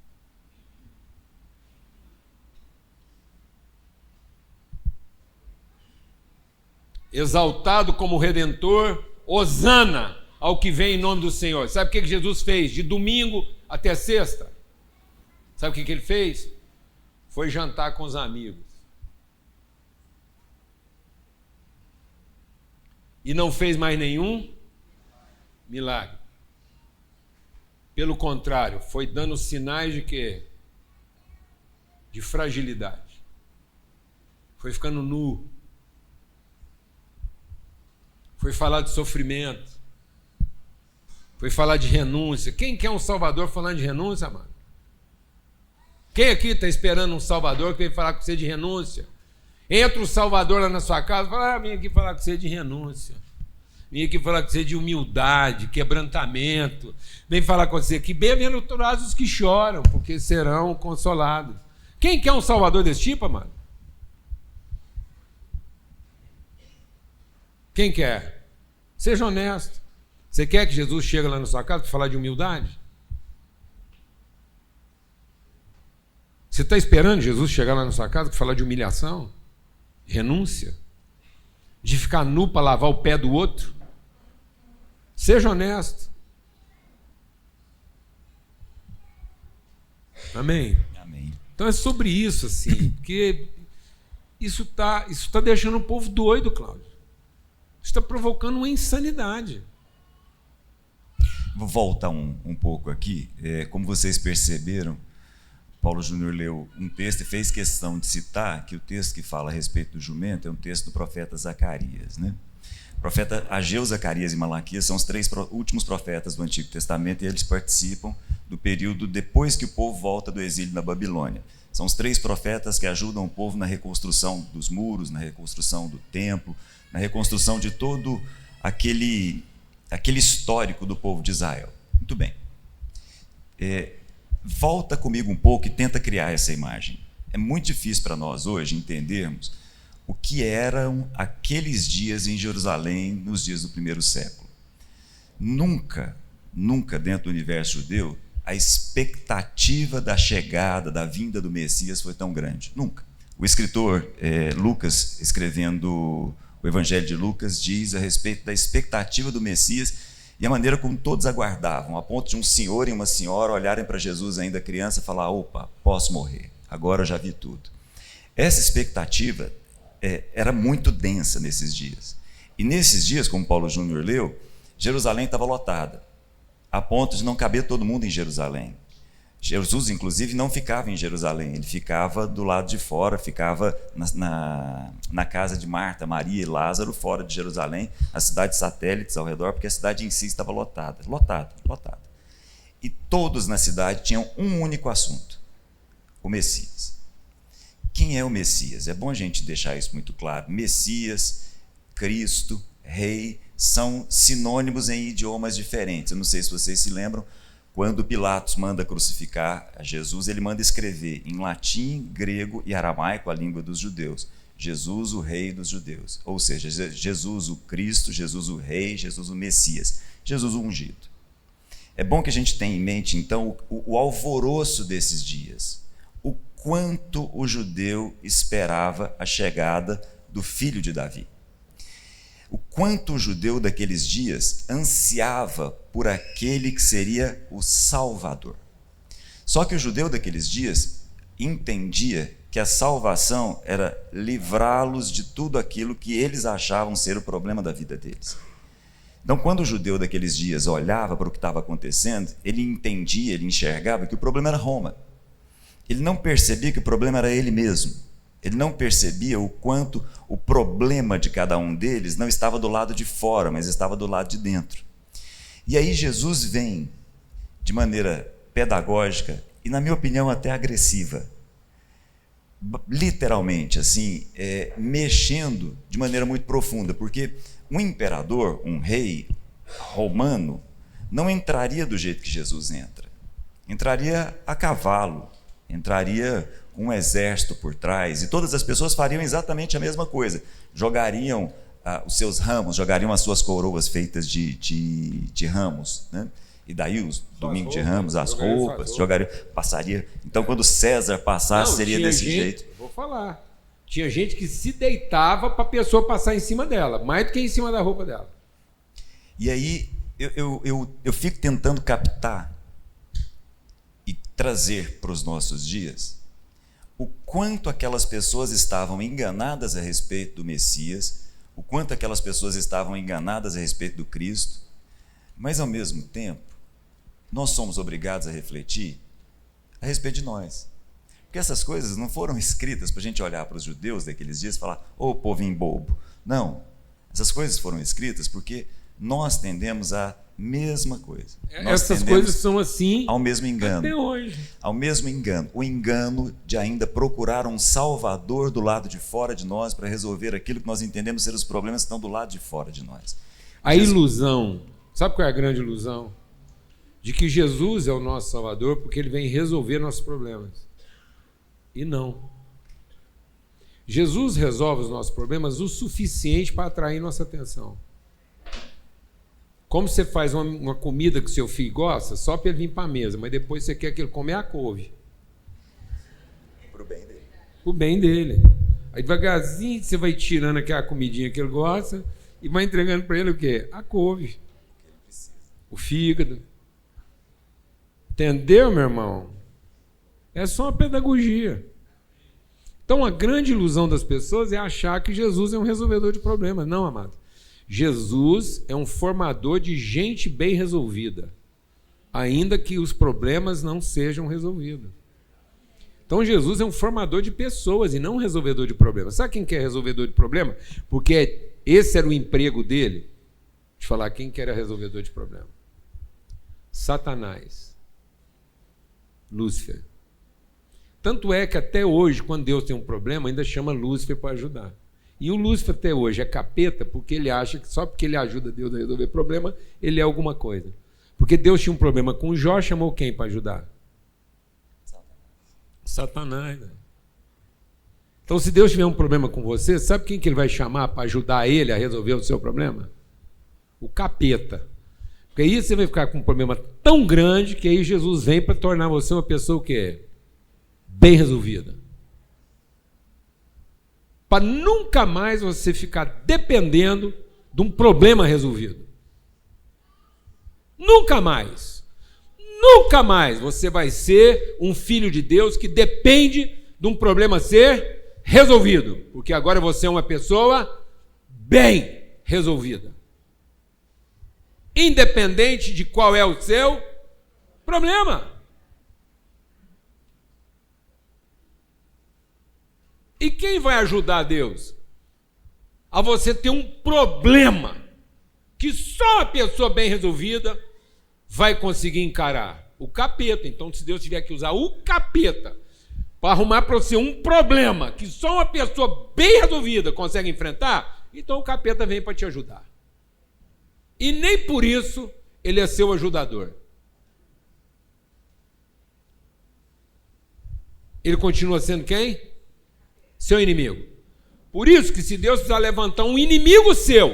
Exaltado como Redentor, hosana ao que vem em nome do Senhor. Sabe o que Jesus fez? De domingo até sexta. Sabe o que ele fez? Foi jantar com os amigos. E não fez mais nenhum milagre. Pelo contrário, foi dando sinais de quê? De fragilidade. Foi ficando nu. Foi falar de sofrimento. Foi falar de renúncia. Quem quer um Salvador falando de renúncia, mano? Quem aqui está esperando um Salvador que vem falar com você de renúncia? Entra o Salvador lá na sua casa e fala, vim aqui falar com você de renúncia. Vim aqui falar com você de humildade, quebrantamento. Vem falar com você que bem-aventurados os que choram, porque serão consolados. Quem quer um Salvador desse tipo, amado? Quem quer? Seja honesto. Você quer que Jesus chegue lá na sua casa para falar de humildade? Você está esperando Jesus chegar lá na sua casa para falar de humilhação? Renúncia? De ficar nu para lavar o pé do outro? Seja honesto. Amém? Amém. Então é sobre isso, assim, porque isso tá deixando o povo doido, Cláudio. Isso está provocando uma insanidade. Vou voltar um pouco aqui. Como vocês perceberam, Paulo Júnior leu um texto e fez questão de citar que o texto que fala a respeito do jumento é um texto do profeta Zacarias, né? O profeta Ageu, Zacarias e Malaquias são os 3 últimos profetas do Antigo Testamento e eles participam do período depois que o povo volta do exílio na Babilônia. São os 3 profetas que ajudam o povo na reconstrução dos muros, na reconstrução do templo, na reconstrução de todo aquele histórico do povo de Israel. Muito bem. Volta comigo um pouco e tenta criar essa imagem. É muito difícil para nós hoje entendermos o que eram aqueles dias em Jerusalém nos dias do primeiro século. Nunca dentro do universo judeu, a expectativa da chegada, da vinda do Messias foi tão grande. Nunca. O escritor Lucas, escrevendo o Evangelho de Lucas, diz a respeito da expectativa do Messias e a maneira como todos aguardavam, a ponto de um senhor e uma senhora olharem para Jesus ainda criança e falar, opa, posso morrer, agora eu já vi tudo. Essa expectativa era muito densa nesses dias. E nesses dias, como Paulo Júnior leu, Jerusalém estava lotada, a ponto de não caber todo mundo em Jerusalém. Jesus, inclusive, não ficava em Jerusalém, ele ficava do lado de fora, ficava na casa de Marta, Maria e Lázaro, fora de Jerusalém, as cidades satélites ao redor, porque a cidade em si estava lotada. e todos na cidade tinham um único assunto: o Messias. Quem é o Messias? É bom a gente deixar isso muito claro. Messias, Cristo, Rei, são sinônimos em idiomas diferentes. Eu não sei se vocês se lembram, quando Pilatos manda crucificar a Jesus, ele manda escrever em latim, grego e aramaico, a língua dos judeus: Jesus, o Rei dos judeus. Ou seja, Jesus o Cristo, Jesus o Rei, Jesus o Messias, Jesus o ungido. É bom que a gente tenha em mente, então, o alvoroço desses dias, o quanto o judeu esperava a chegada do filho de Davi. O quanto o judeu daqueles dias ansiava por aquele que seria o Salvador. Só que o judeu daqueles dias entendia que a salvação era livrá-los de tudo aquilo que eles achavam ser o problema da vida deles. Então, quando o judeu daqueles dias olhava para o que estava acontecendo, ele entendia, ele enxergava que o problema era Roma. Ele não percebia que o problema era ele mesmo. Ele não percebia o quanto o problema de cada um deles não estava do lado de fora, mas estava do lado de dentro. E aí Jesus vem de maneira pedagógica e, na minha opinião, até agressiva, literalmente, assim, mexendo de maneira muito profunda, porque um imperador, um rei romano, não entraria do jeito que Jesus entra. Entraria a cavalo, entraria com um exército por trás, e todas as pessoas fariam exatamente a mesma coisa. Jogariam os seus ramos, jogariam as suas coroas feitas de ramos, né? E daí os domingos de ramos, as roupas, passaria. Então, quando César passasse, seria desse jeito. Vou falar. Tinha gente que se deitava para a pessoa passar em cima dela, mais do que em cima da roupa dela. E aí eu fico tentando captar e trazer para os nossos dias o quanto aquelas pessoas estavam enganadas a respeito do Messias, o quanto aquelas pessoas estavam enganadas a respeito do Cristo, mas ao mesmo tempo nós somos obrigados a refletir a respeito de nós. Porque essas coisas não foram escritas para a gente olhar para os judeus daqueles dias e falar: ô povinho bobo. Não, essas coisas foram escritas porque nós tendemos a mesma coisa. Essas coisas são assim ao mesmo engano. Até hoje. Ao mesmo engano. O engano de ainda procurar um salvador do lado de fora de nós para resolver aquilo que nós entendemos ser os problemas que estão do lado de fora de nós. A ilusão, sabe qual é a grande ilusão? De que Jesus é o nosso salvador porque ele vem resolver nossos problemas. E não. Jesus resolve os nossos problemas o suficiente para atrair nossa atenção. Como você faz uma comida que seu filho gosta, só para ele vir para a mesa, mas depois você quer que ele come a couve. Para o bem dele. Para o bem dele. Aí devagarzinho você vai tirando aquela comidinha que ele gosta e vai entregando para ele o quê? A couve. O fígado. Entendeu, meu irmão? É só uma pedagogia. Então, a grande ilusão das pessoas é achar que Jesus é um resolvedor de problemas. Não, amado. Jesus é um formador de gente bem resolvida, ainda que os problemas não sejam resolvidos. Então, Jesus é um formador de pessoas e não um resolvedor de problemas. Sabe quem que é resolvedor de problema? Porque esse era o emprego dele. Deixa eu falar quem que era resolvedor de problema. Satanás. Lúcifer. Tanto é que até hoje, quando Deus tem um problema, ainda chama Lúcifer para ajudar. E o Lúcifer até hoje é capeta porque ele acha que só porque ele ajuda Deus a resolver problema, ele é alguma coisa. Porque Deus tinha um problema com Jó, chamou quem para ajudar? Satanás. Né? Então, se Deus tiver um problema com você, sabe quem que ele vai chamar para ajudar ele a resolver o seu problema? O capeta. Porque aí você vai ficar com um problema tão grande que aí Jesus vem para tornar você uma pessoa que é bem resolvida. Para nunca mais você ficar dependendo de um problema resolvido. Nunca mais. Nunca mais você vai ser um filho de Deus que depende de um problema ser resolvido. Porque agora você é uma pessoa bem resolvida. Independente de qual é o seu problema. E quem vai ajudar Deus? A você ter um problema que só a pessoa bem resolvida vai conseguir encarar. o capeta. Então, se Deus tiver que usar o capeta para arrumar para você um problema que só uma pessoa bem resolvida consegue enfrentar, então o capeta vem para te ajudar. E nem por isso ele é seu ajudador. Ele continua sendo quem? Seu inimigo. Por isso que se Deus precisar levantar um inimigo seu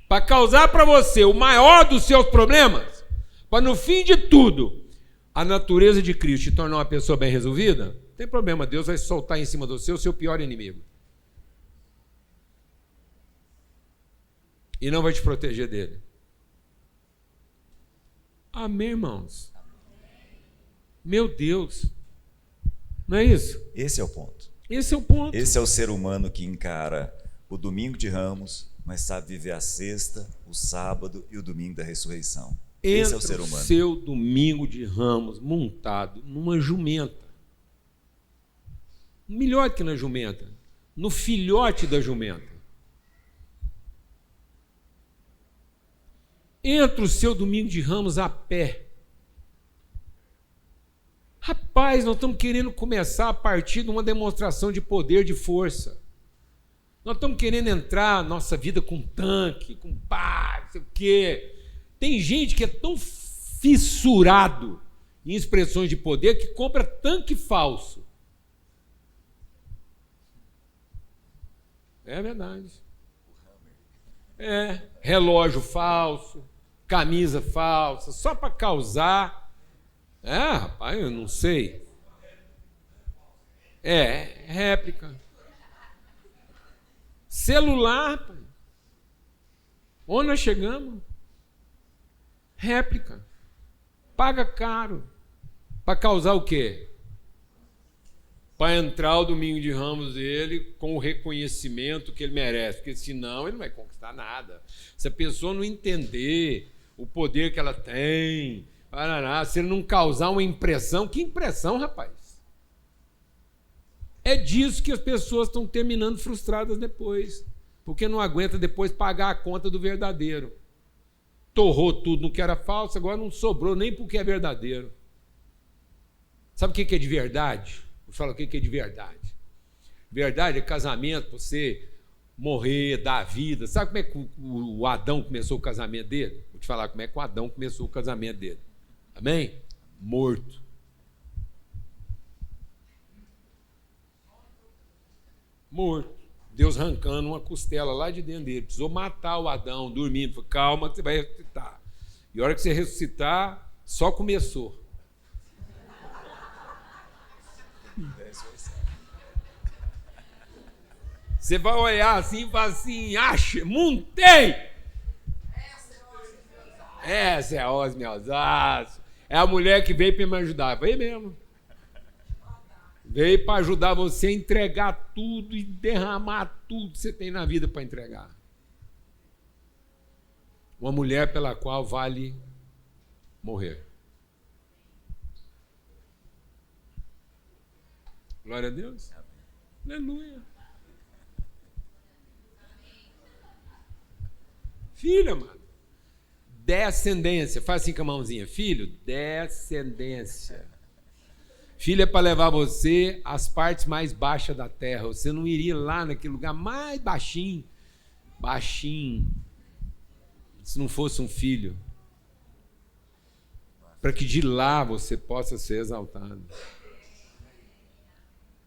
para causar para você o maior dos seus problemas, para no fim de tudo a natureza de Cristo te tornar uma pessoa bem resolvida, não tem problema, Deus vai soltar em cima do seu pior inimigo. E não vai te proteger dele. Amém, irmãos? Meu Deus. Não é isso? Esse é o ponto. Esse é o ponto. Esse é o ser humano que encara o domingo de Ramos, mas sabe viver a sexta, o sábado e o domingo da ressurreição. Esse é o ser humano. O seu domingo de Ramos montado numa jumenta. Melhor que na jumenta, no filhote da jumenta. Entra o seu domingo de Ramos a pé. Rapaz, nós estamos querendo começar a partir de uma demonstração de poder, de força. Nós estamos querendo entrar na nossa vida com tanque, com pá, não sei o quê. Tem gente que é tão fissurado em expressões de poder que compra tanque falso. É verdade. É, relógio falso, camisa falsa, só para causar. É, rapaz, eu não sei. É, réplica. Celular, pai. Onde nós chegamos? Réplica. Paga caro. Para causar o quê? Para entrar o domingo de Ramos dele com o reconhecimento que ele merece, porque senão ele não vai conquistar nada. Se a pessoa não entender o poder que ela tem, se ele não causar uma impressão, que impressão, rapaz? É disso que as pessoas estão terminando frustradas depois, porque não aguenta depois pagar a conta do verdadeiro. Torrou tudo no que era falso, agora não sobrou nem porque é verdadeiro. Sabe o que é de verdade? Eu falo o que é de verdade. Verdade é casamento, você morrer, dar vida. Sabe como é que o Adão começou o casamento dele? Vou te falar como é que o Adão começou o casamento dele. Amém? Morto. Morto. Deus arrancando uma costela lá de dentro dele. Precisou matar o Adão, dormindo. Falei, calma que você vai ressuscitar. E a hora que você ressuscitar, só começou. Você vai olhar assim e falar assim, acha, montei! Essa é a Osme Alsace. É a mulher que veio para me ajudar. Veio mesmo. Veio para ajudar você a entregar tudo e derramar tudo que você tem na vida para entregar. Uma mulher pela qual vale morrer. Glória a Deus. Aleluia. Filha, mano. Descendência. Faz assim com a mãozinha. Filho, descendência. Filho é para levar você às partes mais baixas da terra. Você não iria lá naquele lugar mais baixinho. Baixinho. Se não fosse um filho. Para que de lá você possa ser exaltado.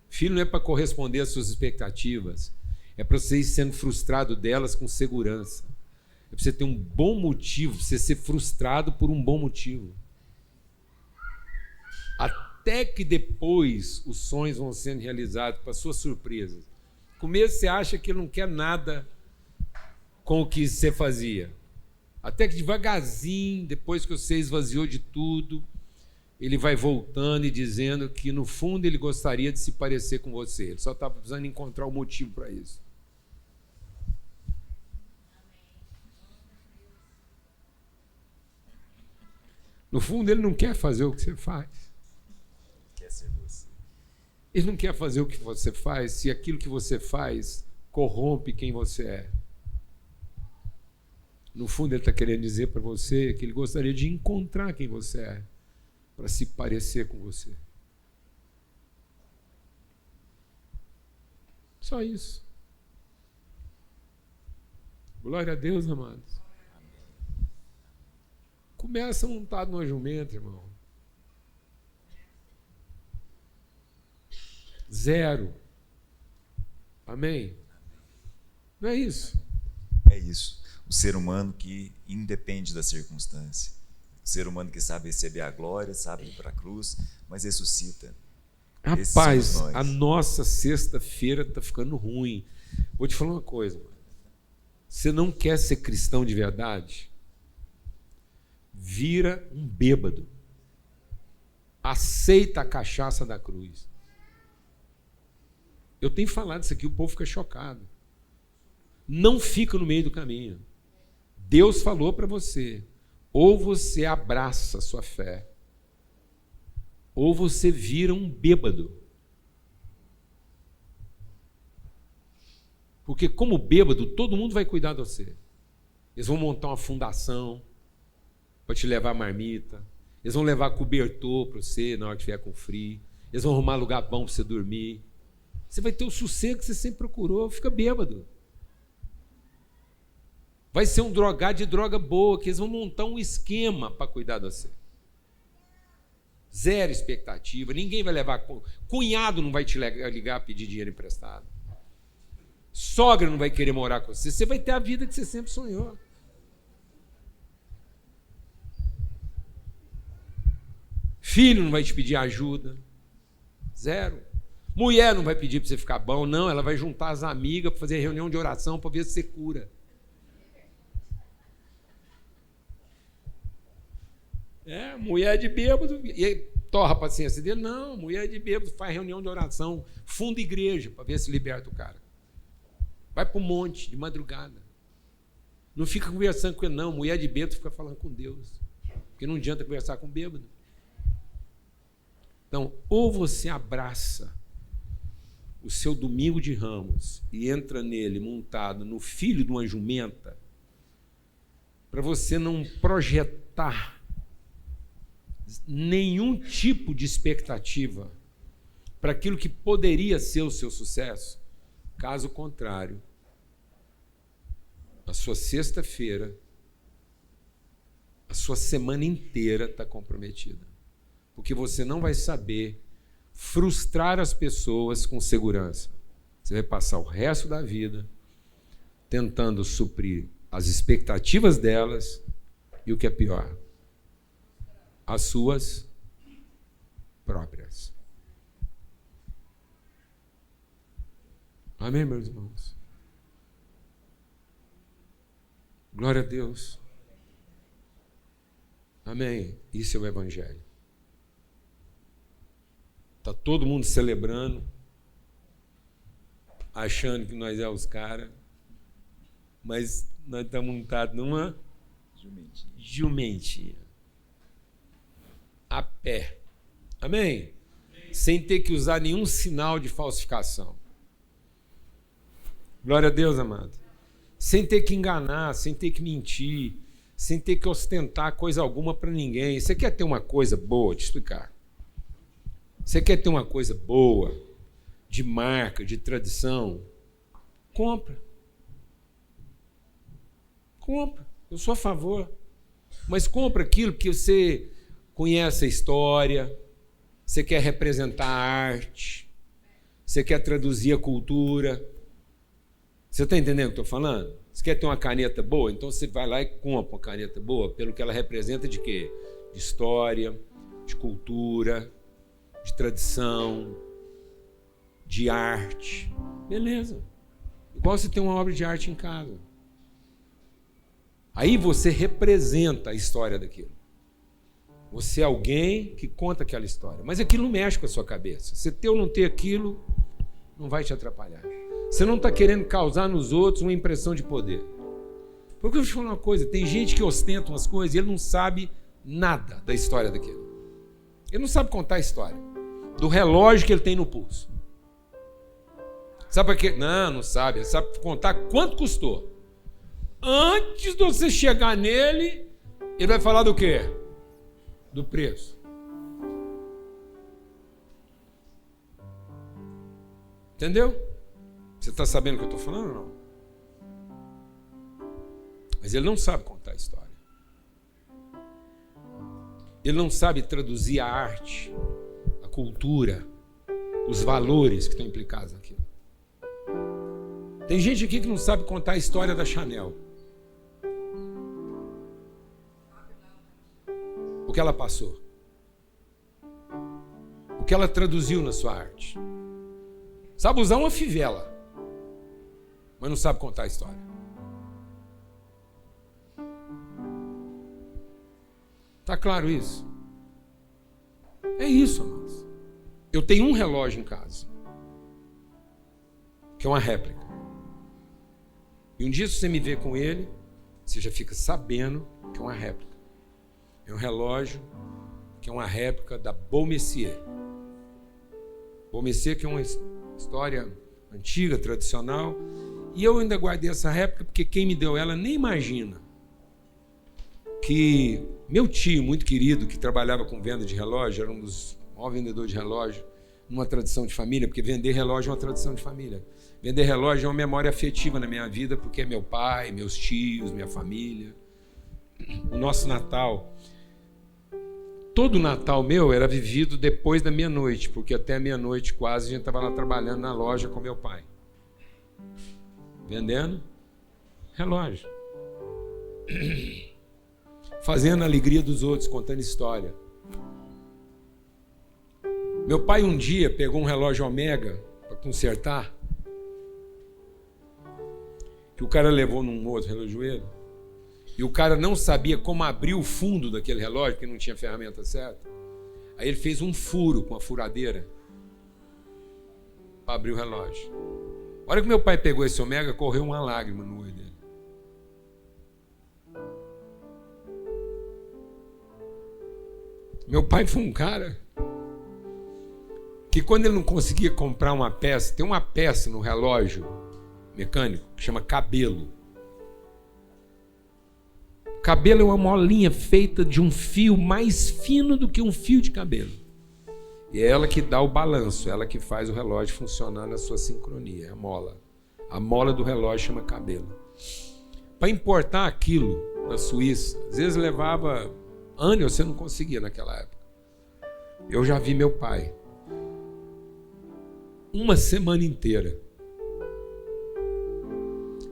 Filho não é para corresponder às suas expectativas. É para você ir sendo frustrado delas com segurança. É para você ter um bom motivo, para você ser frustrado por um bom motivo. Até que depois os sonhos vão sendo realizados, para sua surpresa. No começo você acha que ele não quer nada com o que você fazia. Até que devagarzinho, depois que você esvaziou de tudo, ele vai voltando e dizendo que no fundo ele gostaria de se parecer com você. Ele só está precisando encontrar o motivo para isso. No fundo, ele não quer fazer o que você faz. Quer ser você. Ele não quer fazer o que você faz se aquilo que você faz corrompe quem você é. No fundo, ele está querendo dizer para você que ele gostaria de encontrar quem você é, para se parecer com você. Só isso. Glória a Deus, amados. Começa montado numa jumenta, irmão. 0. Amém? Não é isso? É isso. O ser humano que independe da circunstância. O ser humano que sabe receber a glória, sabe ir para a cruz, mas ressuscita. Rapaz, a nossa sexta-feira está ficando ruim. Vou te falar uma coisa. Mano. Você não quer ser cristão de verdade? Vira um bêbado. Aceita a cachaça da cruz. Eu tenho falado isso aqui, o povo fica chocado. Não fica no meio do caminho. Deus falou para você, ou você abraça a sua fé, ou você vira um bêbado. Porque como bêbado, todo mundo vai cuidar de você. Eles vão montar uma fundação para te levar marmita, eles vão levar cobertor para você na hora que estiver com frio, eles vão arrumar lugar bom para você dormir. Você vai ter o sossego que você sempre procurou, fica bêbado. Vai ser um drogado de droga boa, que eles vão montar um esquema para cuidar de você. 0 expectativa, ninguém vai levar... Cunhado não vai te ligar pedir dinheiro emprestado. Sogra não vai querer morar com você. Você vai ter a vida que você sempre sonhou. Filho não vai te pedir ajuda. 0. Mulher não vai pedir para você ficar bom, não. Ela vai juntar as amigas para fazer reunião de oração para ver se você cura. Mulher de bêbado, e torra a paciência dele. Não, mulher de bêbado faz reunião de oração, funda igreja para ver se liberta o cara. Vai para o monte de madrugada. Não fica conversando com ele, não. Mulher de bêbado fica falando com Deus. Porque não adianta conversar com bêbado. Então, ou você abraça o seu domingo de Ramos e entra nele montado no filho de uma jumenta, para você não projetar nenhum tipo de expectativa para aquilo que poderia ser o seu sucesso. Caso contrário, a sua sexta-feira, a sua semana inteira está comprometida. Porque você não vai saber frustrar as pessoas com segurança. Você vai passar o resto da vida tentando suprir as expectativas delas e, o que é pior, as suas próprias. Amém, meus irmãos? Glória a Deus. Amém. Isso é o Evangelho. Está todo mundo celebrando, achando que nós é os caras, mas nós estamos montados numa jumentinha. A pé. Amém? Sem ter que usar nenhum sinal de falsificação. Glória a Deus, amado. Sem ter que enganar, sem ter que mentir, sem ter que ostentar coisa alguma para ninguém. Você quer ter uma coisa boa? Te explicar. Você quer ter uma coisa boa, de marca, de tradição? Compra. Compra. Eu sou a favor. Mas compra aquilo que você conhece a história, você quer representar a arte, você quer traduzir a cultura. Você está entendendo o que eu estou falando? Você quer ter uma caneta boa? Então você vai lá e compra uma caneta boa, pelo que ela representa de quê? De história, de cultura, de tradição, de arte. Beleza. Igual você tem uma obra de arte em casa. Aí você representa a história daquilo. Você é alguém que conta aquela história. Mas aquilo não mexe com a sua cabeça. Você ter ou não ter aquilo, não vai te atrapalhar. Você não está querendo causar nos outros uma impressão de poder. Porque eu vou te falar uma coisa, tem gente que ostenta umas coisas e ele não sabe nada da história daquilo. Ele não sabe contar a história do relógio que ele tem no pulso. Sabe para quê? Não sabe. Ele sabe contar quanto custou. Antes de você chegar nele, ele vai falar do quê? Do preço. Entendeu? Você está sabendo o que eu estou falando ou não? Mas ele não sabe contar a história. Ele não sabe traduzir a arte, a cultura, os valores que estão implicados naquilo. Tem gente aqui que não sabe contar a história da Chanel. O que ela passou. O que ela traduziu na sua arte. Sabe usar uma fivela, mas não sabe contar a história. Tá claro isso? É isso, amados. Eu tenho um relógio em casa, que é uma réplica. E um dia, se você me ver com ele, você já fica sabendo que é uma réplica. É um relógio que é uma réplica da Baume Messier. Baume Messier, que é uma história antiga, tradicional. E eu ainda guardei essa réplica porque quem me deu ela nem imagina que meu tio, muito querido, que trabalhava com venda de relógio, era um dos maiores vendedores de relógio, numa tradição de família, porque vender relógio é uma tradição de família. Vender relógio é uma memória afetiva na minha vida, porque é meu pai, meus tios, minha família. O nosso Natal, todo Natal meu era vivido depois da meia-noite, porque até a meia-noite quase a gente estava lá trabalhando na loja com meu pai. Vendendo relógio. Fazendo a alegria dos outros, contando história. Meu pai um dia pegou um relógio Omega para consertar, que o cara levou num outro relojoeiro, e o cara não sabia como abrir o fundo daquele relógio, porque não tinha ferramenta certa. Aí ele fez um furo com a furadeira para abrir o relógio. A hora que meu pai pegou esse Omega, correu uma lágrima no olho dele. Meu pai foi um cara que quando ele não conseguia comprar uma peça, tem uma peça no relógio mecânico que chama cabelo. Cabelo é uma molinha feita de um fio mais fino do que um fio de cabelo. E é ela que dá o balanço, é ela que faz o relógio funcionar na sua sincronia, é a mola. A mola do relógio chama cabelo. Para importar aquilo na Suíça, às vezes levava anos, você não conseguia naquela época. Eu já vi meu pai uma semana inteira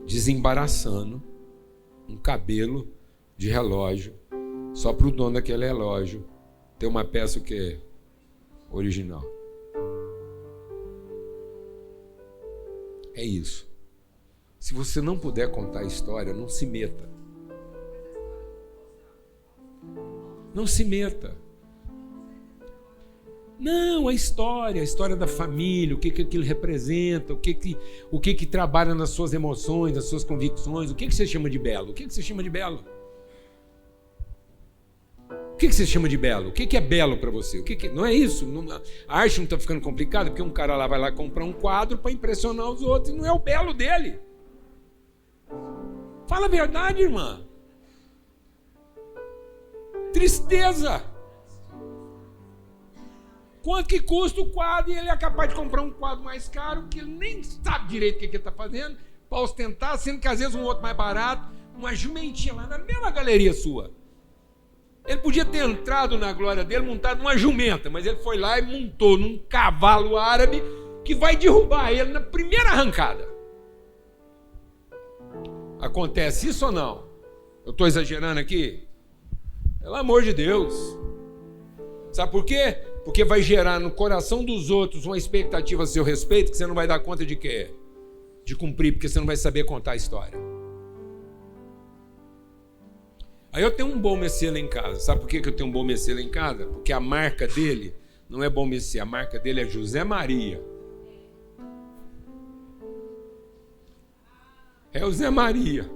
desembaraçando um cabelo de relógio só para o dono daquele relógio ter uma peça que é original. É isso. Se você não puder contar a história, não se meta. Não se meta. Não, a história da família, o que aquilo representa, o que trabalha nas suas emoções, nas suas convicções, o que você chama de belo? O que você chama de belo? O que você chama de belo? O que é belo para você? Não é isso? A arte não está ficando complicada porque um cara lá vai lá comprar um quadro para impressionar os outros e não é o belo dele. Fala a verdade, irmã. Tristeza. Quanto que custa o quadro e ele é capaz de comprar um quadro mais caro que ele nem sabe direito o que ele está fazendo para ostentar, sendo que às vezes um outro mais barato, uma jumentinha lá na mesma galeria sua. Ele podia ter entrado na glória dele montado numa jumenta, mas ele foi lá e montou num cavalo árabe que vai derrubar ele na primeira arrancada. Acontece isso ou não? Eu estou exagerando aqui? Pelo amor de Deus. Sabe por quê? Porque vai gerar no coração dos outros uma expectativa a seu respeito que você não vai dar conta de quê? De cumprir, porque você não vai saber contar a história. Aí eu tenho um Baume Messier lá em casa. Sabe por que eu tenho um Baume Messier lá em casa? Porque a marca dele não é Baume Messier, a marca dele é José Maria. É o Zé Maria.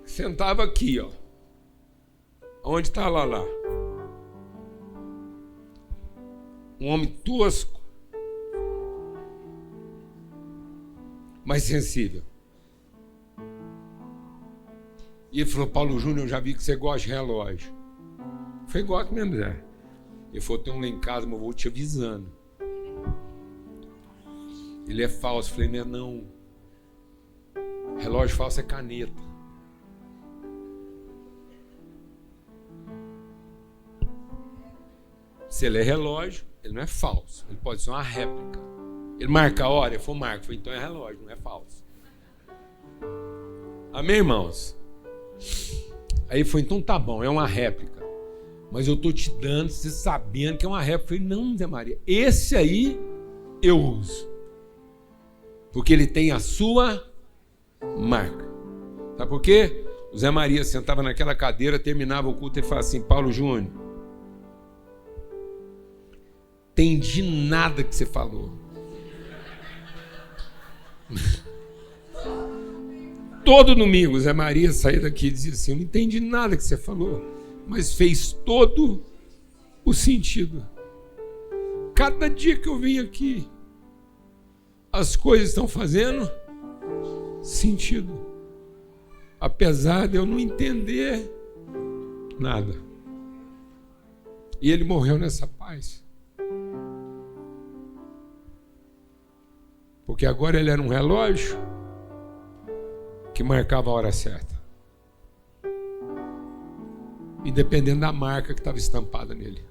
Sentava aqui, ó. Onde está lá? Um homem tosco, mas sensível. E ele falou, Paulo Júnior, eu já vi que você gosta de relógio. Eu falei, gosto mesmo, Zé. Ele falou, tem um lá em casa, mas eu vou te avisando. Ele é falso. Eu falei, não. Relógio falso é caneta. Se ele é relógio, ele não é falso. Ele pode ser uma réplica. Ele marca a hora, ele falou, marca. Eu falei, então é relógio, não é falso. Amém, irmãos? Aí ele falou, então tá bom, é uma réplica. Mas eu tô te dando, você sabendo que é uma réplica. Eu falei, não, Zé Maria, esse aí eu uso. Porque ele tem a sua marca. Sabe por quê? O Zé Maria sentava naquela cadeira, terminava o culto e falava assim, Paulo Júnior, entendi nada que você falou. Todo domingo o Zé Maria saía daqui e dizia assim, eu não entendi nada que você falou, mas fez todo o sentido. Cada dia que eu venho aqui, as coisas estão fazendo sentido, apesar de eu não entender nada. E ele morreu nessa paz. Porque agora ele era um relógio que marcava a hora certa. E dependendo da marca que estava estampada nele.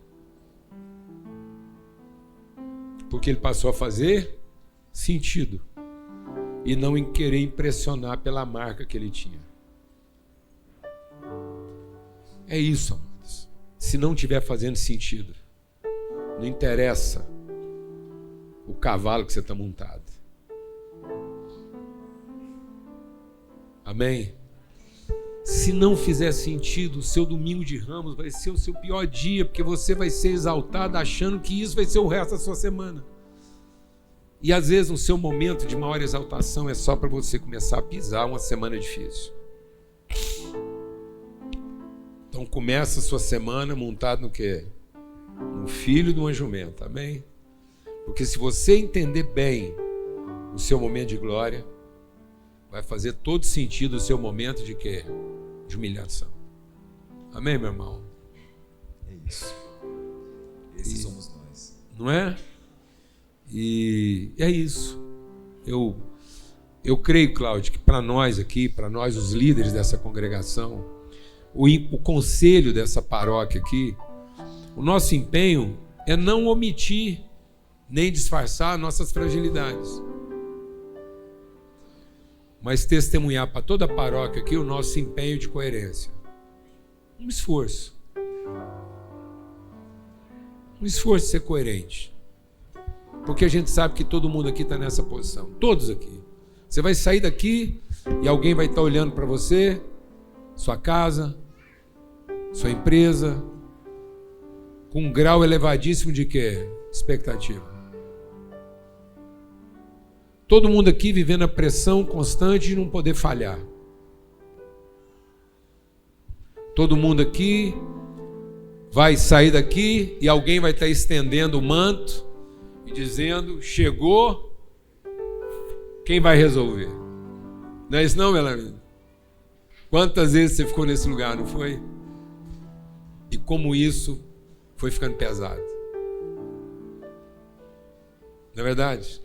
Porque ele passou a fazer sentido. E não em querer impressionar pela marca que ele tinha. É isso, amados. Se não estiver fazendo sentido, não interessa o cavalo que você está montado. Amém? Se não fizer sentido, o seu domingo de Ramos vai ser o seu pior dia, porque você vai ser exaltado achando que isso vai ser o resto da sua semana. E às vezes o seu momento de maior exaltação é só para você começar a pisar uma semana difícil. Então começa a sua semana montado no quê? No filho de uma jumenta, amém? Porque se você entender bem o seu momento de glória, vai fazer todo sentido o seu momento de quê? De humilhação. Amém, meu irmão? É isso. Esses somos nós. Não é? E é isso. Eu creio, Cláudio, que para nós aqui, para nós os líderes dessa congregação, o conselho dessa paróquia aqui, o nosso empenho é não omitir nem disfarçar nossas fragilidades, mas testemunhar para toda a paróquia aqui o nosso empenho de coerência. Um esforço de ser coerente. Porque a gente sabe que todo mundo aqui está nessa posição. Todos aqui. Você vai sair daqui e alguém vai estar olhando para você, sua casa, sua empresa, com um grau elevadíssimo de quê? Expectativa. Todo mundo aqui vivendo a pressão constante de não poder falhar. Todo mundo aqui vai sair daqui e alguém vai estar estendendo o manto e dizendo, chegou, quem vai resolver? Não é isso não, Melanie? Quantas vezes você ficou nesse lugar, não foi? E como isso foi ficando pesado. Não é verdade?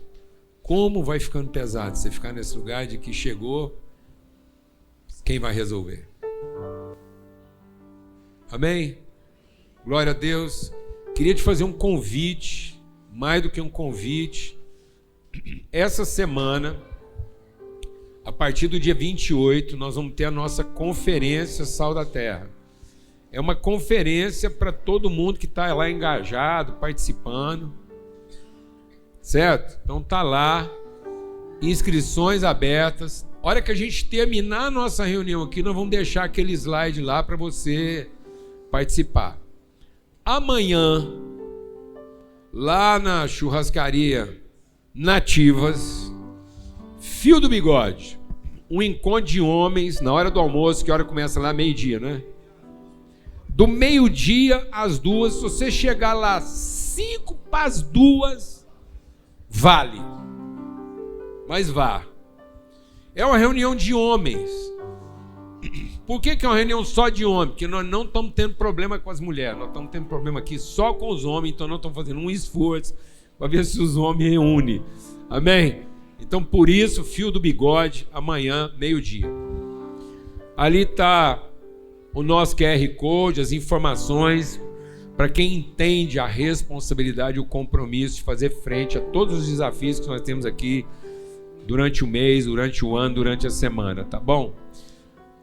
Como vai ficando pesado você ficar nesse lugar de que chegou, quem vai resolver? Amém? Glória a Deus. Queria te fazer um convite, mais do que um convite. Essa semana, a partir do dia 28, nós vamos ter a nossa conferência Sal da Terra. É uma conferência para todo mundo que está lá engajado, participando. Certo? Então tá lá, inscrições abertas. A hora que a gente terminar a nossa reunião aqui, nós vamos deixar aquele slide lá para você participar. Amanhã, lá na churrascaria Nativas, Fio do Bigode, um encontro de homens na hora do almoço, que a hora começa lá meio-dia, né? Do meio-dia às 2, se você chegar lá 5 para as 2, vale, mas vá. É uma reunião de homens Por que é uma reunião só de homem? Porque nós não estamos tendo problema com as mulheres, nós estamos tendo problema aqui só com os homens, então nós estamos fazendo um esforço para ver se os homens reúnem. Amém? Então, por isso, Fio do Bigode, amanhã, meio-dia. Ali está o nosso QR Code, as informações, para quem entende a responsabilidade e o compromisso de fazer frente a todos os desafios que nós temos aqui durante o mês, durante o ano, durante a semana, tá bom?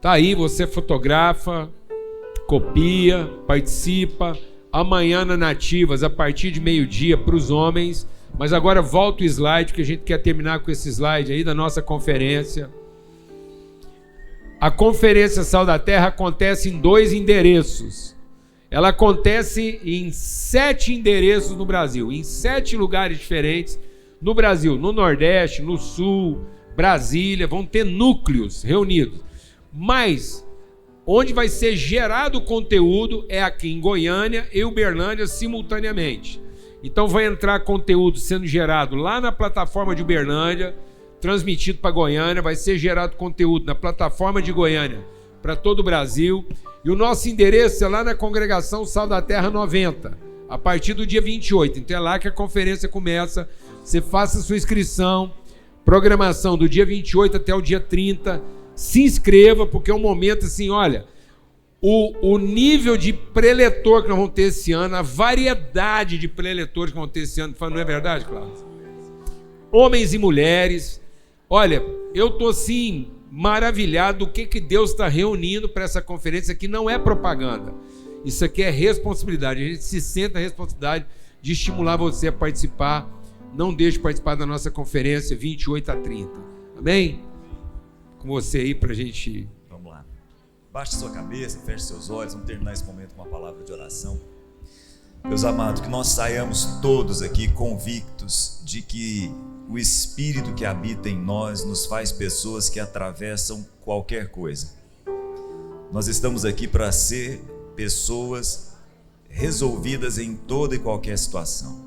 Tá aí, você fotografa, copia, participa. Amanhã na Nativas, a partir de meio-dia, para os homens. Mas agora volta o slide, que a gente quer terminar com esse slide aí da nossa conferência. A Conferência Sal da Terra acontece em 2 endereços. Ela acontece em 7 endereços no Brasil, em 7 lugares diferentes no Brasil, no Nordeste, no Sul, Brasília, vão ter núcleos reunidos. Mas onde vai ser gerado o conteúdo é aqui em Goiânia e Uberlândia simultaneamente. Então vai entrar conteúdo sendo gerado lá na plataforma de Uberlândia, transmitido para Goiânia, vai ser gerado conteúdo na plataforma de Goiânia para todo o Brasil. E o nosso endereço é lá na Congregação Sal da Terra 90, a partir do dia 28. Então é lá que a conferência começa. Você faça a sua inscrição, programação do dia 28 até o dia 30. Se inscreva, porque é um momento assim, olha, o nível de preletor que nós vamos ter esse ano, a variedade de preletores que vamos ter esse ano, não é verdade, Cláudio? Homens e mulheres. Olha, eu estou assim, maravilhado do que Deus está reunindo para essa conferência, que não é propaganda. Isso aqui é responsabilidade. A gente se sente a responsabilidade de estimular você a participar. Não deixe de participar da nossa conferência 28 a 30. Amém? Com você aí para a gente... Vamos lá. Baixe sua cabeça, feche seus olhos. Vamos terminar esse momento com uma palavra de oração. Meus amados, que nós saiamos todos aqui convictos de que o Espírito que habita em nós nos faz pessoas que atravessam qualquer coisa. Nós estamos aqui para ser pessoas resolvidas em toda e qualquer situação.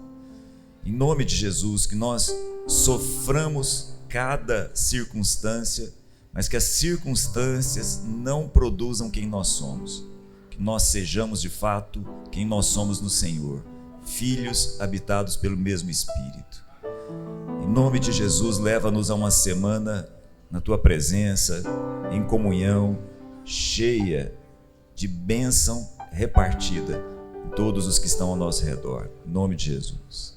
Em nome de Jesus, que nós soframos cada circunstância, mas que as circunstâncias não produzam quem nós somos. Que nós sejamos de fato quem nós somos no Senhor, filhos habitados pelo mesmo Espírito. Em nome de Jesus, leva-nos a uma semana na Tua presença, em comunhão, cheia de bênção repartida em todos os que estão ao nosso redor. Em nome de Jesus.